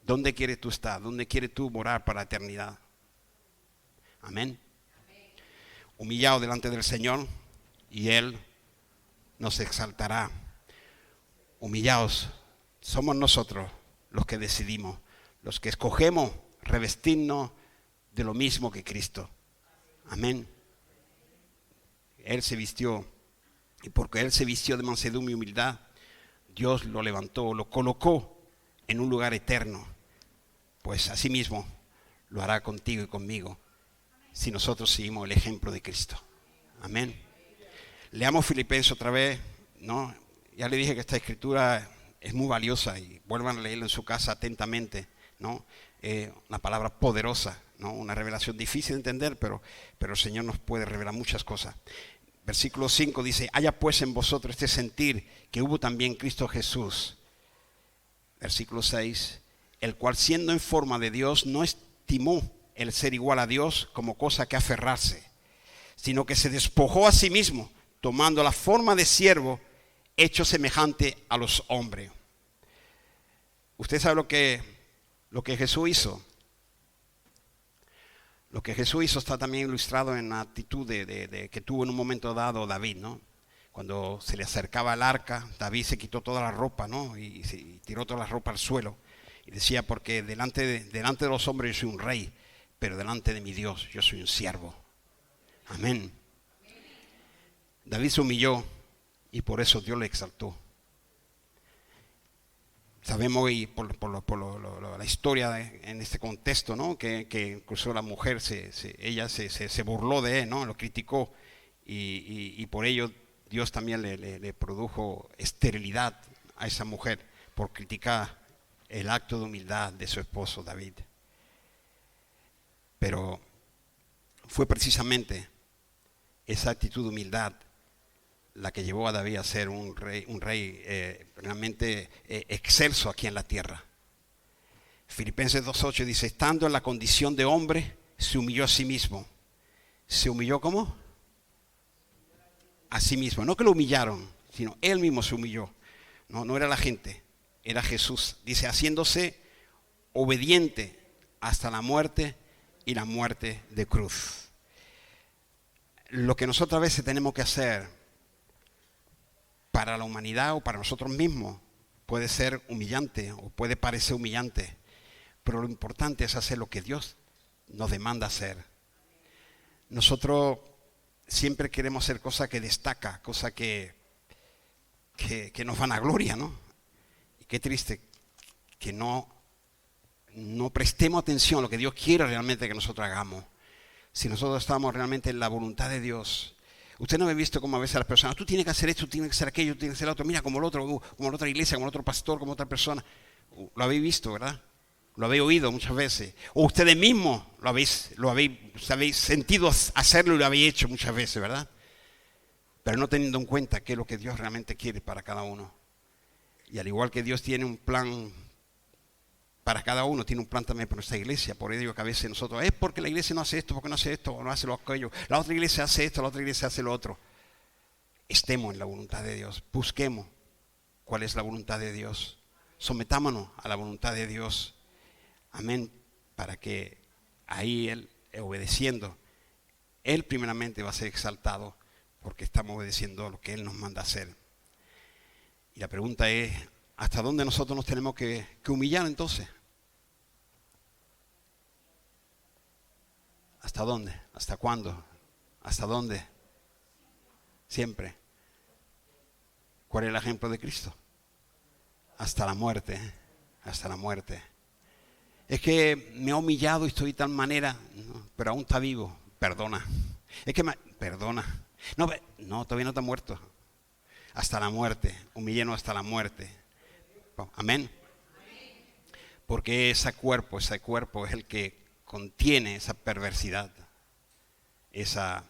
¿Dónde quieres tú estar? ¿Dónde quieres tú morar para la eternidad? Amén. Humillado delante del Señor y Él nos exaltará. Humillados somos nosotros los que decidimos, los que escogemos revestirnos de lo mismo que Cristo. Amén. Él se vistió, y porque Él se vistió de mansedumbre y humildad, Dios lo levantó, lo colocó en un lugar eterno. Pues así mismo lo hará contigo y conmigo si nosotros seguimos el ejemplo de Cristo. Amén. Leamos Filipenses otra vez, ¿no? Ya le dije que esta escritura es muy valiosa y vuelvan a leerla en su casa atentamente, ¿no? Una palabra poderosa, ¿no? Una revelación difícil de entender, pero el Señor nos puede revelar muchas cosas. Versículo 5 dice: haya pues en vosotros este sentir que hubo también en Cristo Jesús. Versículo 6: el cual siendo en forma de Dios no estimó el ser igual a Dios como cosa que aferrarse, sino que se despojó a sí mismo, tomando la forma de siervo, hecho semejante a los hombres. Usted sabe lo que Jesús hizo. Lo que Jesús hizo está también ilustrado en la actitud que tuvo en un momento dado David, ¿no? Cuando se le acercaba al arca, David se quitó toda la ropa, ¿no? Y tiró toda la ropa al suelo. Y decía: porque delante de los hombres yo soy un rey, pero delante de mi Dios yo soy un siervo. Amén. David se humilló y por eso Dios le exaltó. Sabemos, y por la historia en este contexto, ¿no? que incluso la mujer ella se burló de él, ¿no? Lo criticó, y por ello Dios también le produjo esterilidad a esa mujer por criticar el acto de humildad de su esposo David. Pero fue precisamente esa actitud de humildad la que llevó a David a ser un rey realmente excelso aquí en la tierra. Filipenses 2:8 dice: estando en la condición de hombre, se humilló a sí mismo. ¿Se humilló cómo? A sí mismo. No que lo humillaron, sino él mismo se humilló. No era la gente, era Jesús. Dice: haciéndose obediente hasta la muerte, y la muerte de cruz. Lo que nosotros a veces tenemos que hacer para la humanidad o para nosotros mismos puede ser humillante o puede parecer humillante, pero lo importante es hacer lo que Dios nos demanda hacer. Nosotros siempre queremos hacer cosas que destaca, cosas que nos van a gloria, ¿no? Y qué triste que no prestemos atención a lo que Dios quiere realmente que nosotros hagamos. Si nosotros estamos realmente en la voluntad de Dios. Usted no ha visto cómo a veces las personas: tú tienes que hacer esto, tú tienes que hacer aquello, tú tienes que hacer lo otro, mira como el otro, como la otra iglesia, como el otro pastor, como otra persona. Lo habéis visto, ¿verdad? Lo habéis oído muchas veces. O ustedes mismos lo habéis sentido hacerlo y lo habéis hecho muchas veces, ¿verdad? Pero no teniendo en cuenta qué es lo que Dios realmente quiere para cada uno. Y al igual que Dios tiene un plan para cada uno, tiene un plan también para nuestra iglesia. Por ello que a veces nosotros: es porque la iglesia no hace esto, porque no hace esto, o no hace lo aquello. La otra iglesia hace esto, la otra iglesia hace lo otro. Estemos en la voluntad de Dios. Busquemos cuál es la voluntad de Dios. Sometámonos a la voluntad de Dios. Amén. Para que ahí Él, obedeciendo, Él primeramente va a ser exaltado, porque estamos obedeciendo lo que Él nos manda hacer. Y la pregunta es: ¿hasta dónde nosotros nos tenemos que humillar entonces? ¿Hasta dónde? ¿Hasta cuándo? ¿Hasta dónde? Siempre. ¿Cuál es el ejemplo de Cristo? Hasta la muerte. Hasta la muerte. Es que me ha humillado y estoy de tal manera, no, pero aún está vivo. Perdona. Es que perdona. No, todavía no está muerto. hasta la muerte, humillémonos hasta la muerte. Amén. Porque ese cuerpo es el que contiene esa perversidad, esa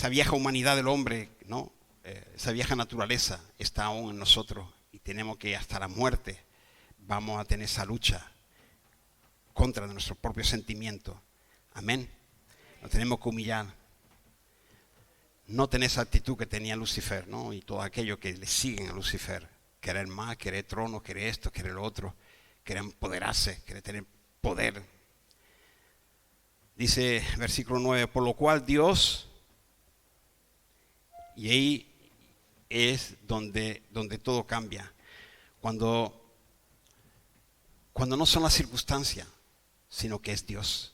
vieja humanidad del hombre, ¿no? Esa vieja naturaleza está aún en nosotros y tenemos que hasta la muerte vamos a tener esa lucha contra nuestros propios sentimientos. Amén. Nos tenemos que humillar. No tener esa actitud que tenía Lucifer, ¿no? Y todo aquello que le siguen a Lucifer. Querer más, querer trono, querer esto, querer lo otro. Querer empoderarse, querer tener poder. Dice versículo 9, por lo cual Dios, y ahí es donde todo cambia. Cuando no son las circunstancias, sino que es Dios.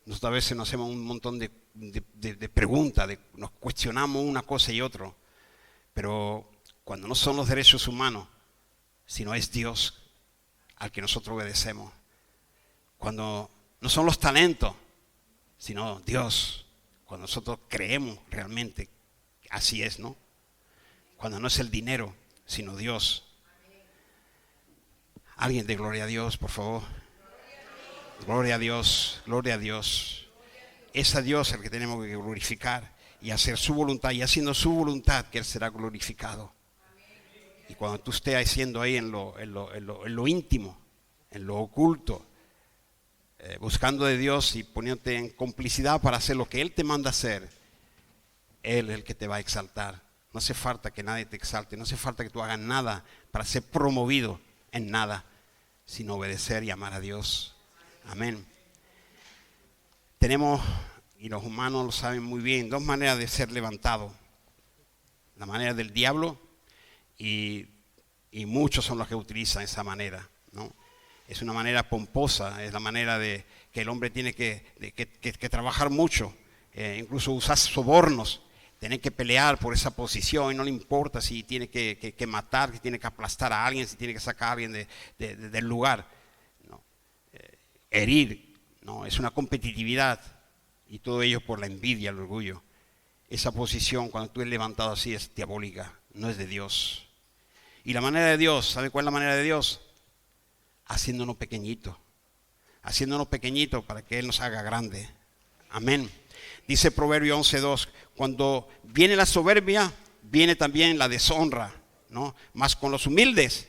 Nosotros a veces nos hacemos un montón de preguntas, nos cuestionamos una cosa y otra, pero cuando no son los derechos humanos, sino es Dios al que nosotros obedecemos. Cuando no son los talentos, sino Dios, cuando nosotros creemos realmente así es, ¿no? Cuando no es el dinero, sino Dios. Alguien de gloria a Dios, por favor. Gloria a Dios, gloria a Dios. Es a Dios el que tenemos que glorificar y hacer su voluntad, y haciendo su voluntad que Él será glorificado. Y cuando tú estés haciendo ahí en lo íntimo, en lo oculto, buscando de Dios y poniéndote en complicidad para hacer lo que Él te manda hacer, Él es el que te va a exaltar. No hace falta que nadie te exalte, no hace falta que tú hagas nada para ser promovido en nada, sino obedecer y amar a Dios. Amén. Tenemos, y los humanos lo saben muy bien, dos maneras de ser levantados. La manera del diablo y muchos son los que utilizan esa manera, ¿no? Es una manera pomposa, es la manera de que el hombre tiene que trabajar mucho, incluso usar sobornos, tener que pelear por esa posición y no le importa si tiene que matar, si tiene que aplastar a alguien, si tiene que sacar a alguien del lugar, ¿no? Herir, ¿no? Es una competitividad y todo ello por la envidia, el orgullo. Esa posición cuando tú eres levantado así es diabólica, no es de Dios. Y la manera de Dios, ¿sabe cuál es la manera de Dios? Haciéndonos pequeñitos para que Él nos haga grande. Amén. Dice Proverbio 11:2, cuando viene la soberbia, viene también la deshonra, ¿no? Mas con los humildes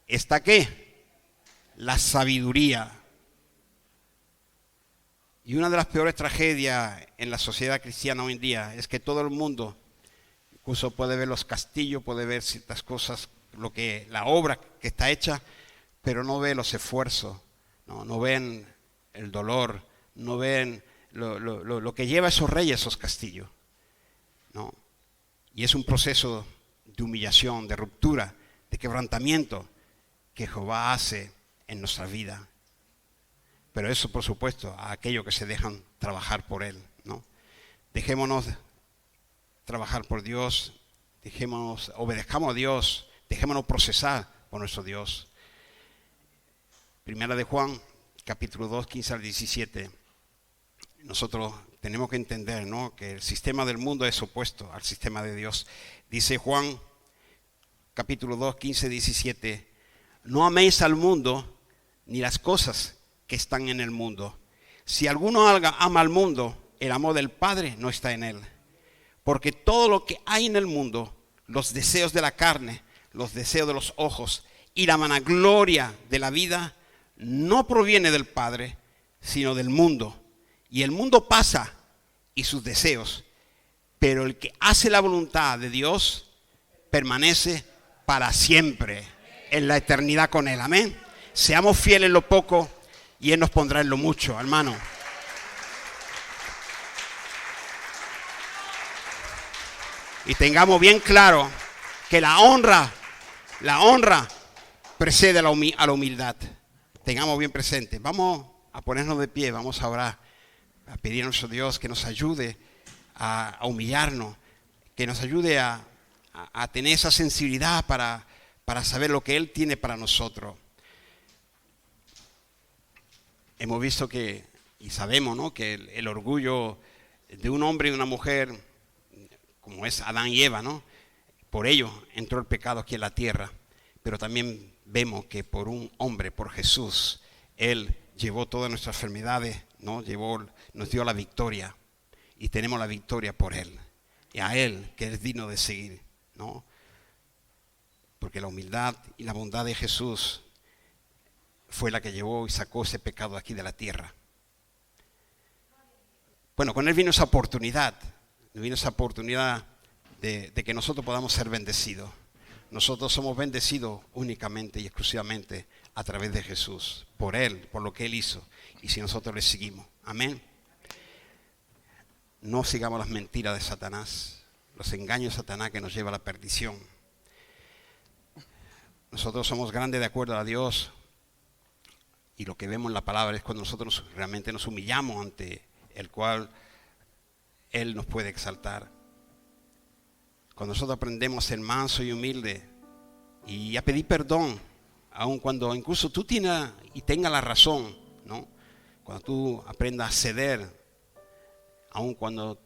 está ¿qué? La sabiduría. Y una de las peores tragedias en la sociedad cristiana hoy en día es que todo el mundo, incluso puede ver los castillos, puede ver ciertas cosas, la obra que está hecha, pero no ve los esfuerzos, no ven el dolor, no ven lo que lleva a esos reyes, esos castillos, ¿no? Y es un proceso de humillación, de ruptura, de quebrantamiento que Jehová hace en nuestra vida. Pero eso, por supuesto, a aquellos que se dejan trabajar por Él, ¿no? Dejémonos trabajar por Dios, obedezcamos a Dios, dejémonos procesar por nuestro Dios. Primera de Juan, capítulo 2, 15 al 17. Nosotros tenemos que entender, ¿no?, que el sistema del mundo es opuesto al sistema de Dios. Dice Juan, capítulo 2, 15, 17. No améis al mundo ni las cosas que están en el mundo. Si alguno ama al mundo, el amor del Padre no está en él. Porque todo lo que hay en el mundo, los deseos de la carne, los deseos de los ojos y la vanagloria de la vida, no proviene del Padre, sino del mundo. Y el mundo pasa y sus deseos, pero el que hace la voluntad de Dios permanece para siempre, en la eternidad con Él. Amén. Seamos fieles en lo poco y Él nos pondrá en lo mucho, hermano. Y tengamos bien claro que la honra precede a la humildad. Tengamos bien presente. Vamos a ponernos de pie, vamos a orar, a pedir a nuestro Dios que nos ayude a humillarnos, que nos ayude a tener esa sensibilidad para saber lo que Él tiene para nosotros. Hemos visto y sabemos, ¿no?, que el orgullo de un hombre y una mujer, como es Adán y Eva, ¿no?, Por ello entró el pecado aquí en la tierra, pero también vemos que por un hombre, por Jesús, Él llevó todas nuestras enfermedades, ¿no? Nos dio la victoria, y tenemos la victoria por Él, y a Él que es digno de seguir, ¿no? Porque la humildad y la bondad de Jesús fue la que llevó y sacó ese pecado aquí de la tierra. Bueno, con Él vino esa oportunidad de que nosotros podamos ser bendecidos. Nosotros somos bendecidos únicamente y exclusivamente a través de Jesús, por Él, por lo que Él hizo, y si nosotros le seguimos. Amén. No sigamos las mentiras de Satanás, los engaños de Satanás que nos lleva a la perdición. Nosotros somos grandes de acuerdo a Dios, y lo que vemos en la palabra es cuando nosotros realmente nos humillamos ante el cual Él nos puede exaltar. Cuando nosotros aprendemos a ser manso y humilde y a pedir perdón, aun cuando incluso tú tengas la razón, ¿no? Cuando tú aprendas a ceder, aun cuando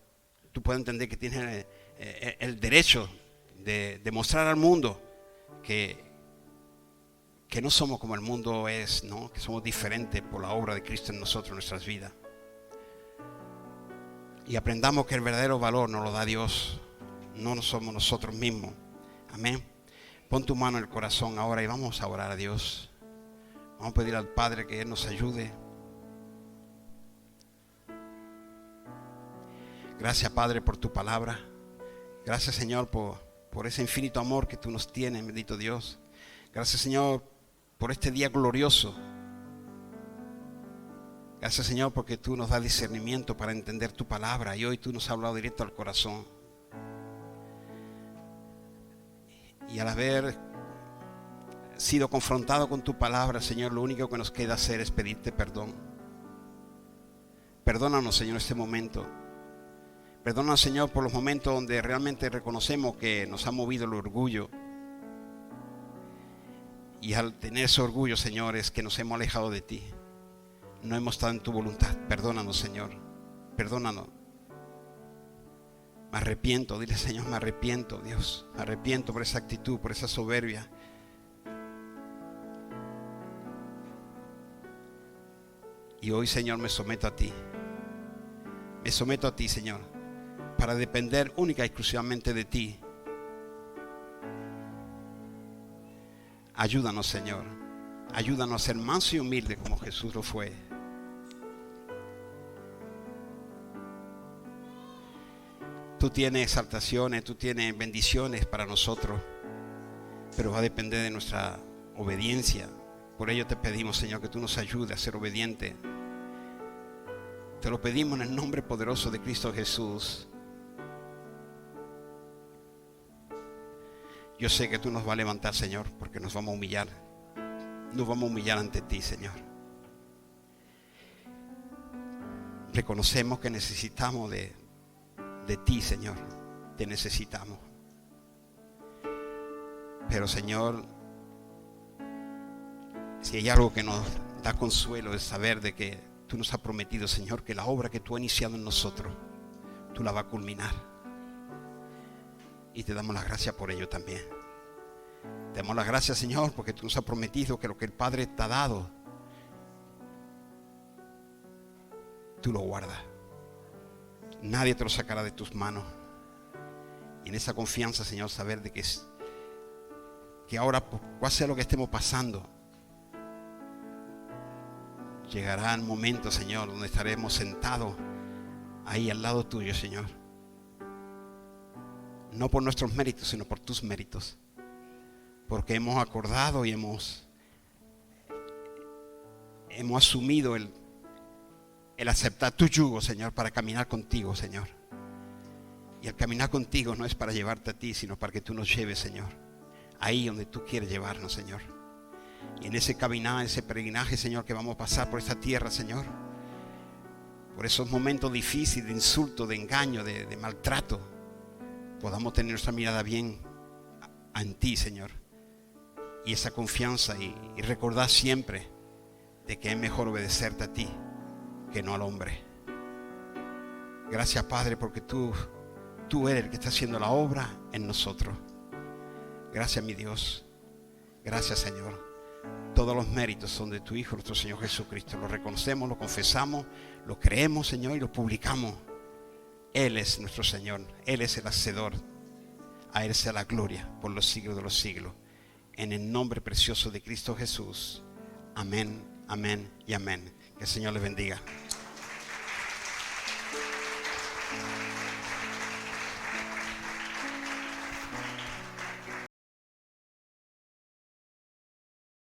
tú puedas entender que tienes el derecho de demostrar al mundo que no somos como el mundo es, ¿no? Que somos diferentes por la obra de Cristo en nosotros, en nuestras vidas. Y aprendamos que el verdadero valor nos lo da Dios, no somos nosotros mismos. Amén. Pon tu mano en el corazón ahora y vamos a orar a Dios. Vamos a pedir al Padre que Él nos ayude. Gracias, Padre, por tu palabra. Gracias, Señor, por ese infinito amor que tú nos tienes, bendito Dios. Gracias, Señor, por este día glorioso. Gracias, Señor, porque tú nos das discernimiento para entender tu palabra y hoy tú nos has hablado directo al corazón. Y al haber sido confrontado con tu palabra, Señor, lo único que nos queda hacer es pedirte perdón. Perdónanos, Señor, este momento. Perdónanos, Señor, por los momentos donde realmente reconocemos que nos ha movido el orgullo. Y al tener ese orgullo, Señor, es que nos hemos alejado de ti. No hemos estado en tu voluntad. Perdónanos, Señor. Perdónanos. Me arrepiento. Dile, Señor, me arrepiento, Dios. Me arrepiento por esa actitud, por esa soberbia. Y hoy, Señor, me someto a ti. Me someto a ti, Señor, para depender única y exclusivamente de ti. Ayúdanos, Señor. Ayúdanos a ser manso y humilde como Jesús lo fue. Tú tienes exaltaciones, tú tienes bendiciones para nosotros, pero va a depender de nuestra obediencia. Por ello te pedimos, Señor, que tú nos ayudes a ser obedientes. Te lo pedimos en el nombre poderoso de Cristo Jesús. Yo sé que tú nos vas a levantar, Señor, porque nos vamos a humillar. Nos vamos a humillar ante ti, Señor. Reconocemos que necesitamos de ti, Señor. Te necesitamos. Pero, Señor, si hay algo que nos da consuelo es saber de que tú nos has prometido, Señor, que la obra que tú has iniciado en nosotros, tú la vas a culminar. Y te damos las gracias por ello también. Te damos las gracias, Señor, porque tú nos has prometido que lo que el Padre te ha dado, tú lo guardas. Nadie te lo sacará de tus manos. Y en esa confianza, Señor, saber de que ahora, cual sea lo que estemos pasando, llegará el momento, Señor, donde estaremos sentados ahí al lado tuyo, Señor. No por nuestros méritos, sino por tus méritos. Porque hemos acordado y hemos asumido el aceptar tu yugo, Señor, para caminar contigo, Señor. Y el caminar contigo no es para llevarte a ti, sino para que tú nos lleves, Señor, ahí donde tú quieres llevarnos, Señor. Y en ese caminar, ese peregrinaje, Señor, que vamos a pasar por esta tierra, Señor, por esos momentos difíciles de insulto, de engaño, de maltrato, podamos tener nuestra mirada bien en ti, Señor, y esa confianza y recordar siempre de que es mejor obedecerte a ti que no al hombre. Gracias, Padre, porque tú eres el que está haciendo la obra en nosotros. Gracias, mi Dios. Gracias, Señor. Todos los méritos son de tu Hijo, nuestro Señor Jesucristo. Lo reconocemos, lo confesamos, lo creemos, Señor, y lo publicamos. Él es nuestro Señor. Él es el hacedor. A Él sea la gloria por los siglos de los siglos. En el nombre precioso de Cristo Jesús. Amén, amén y amén. Que el Señor les bendiga.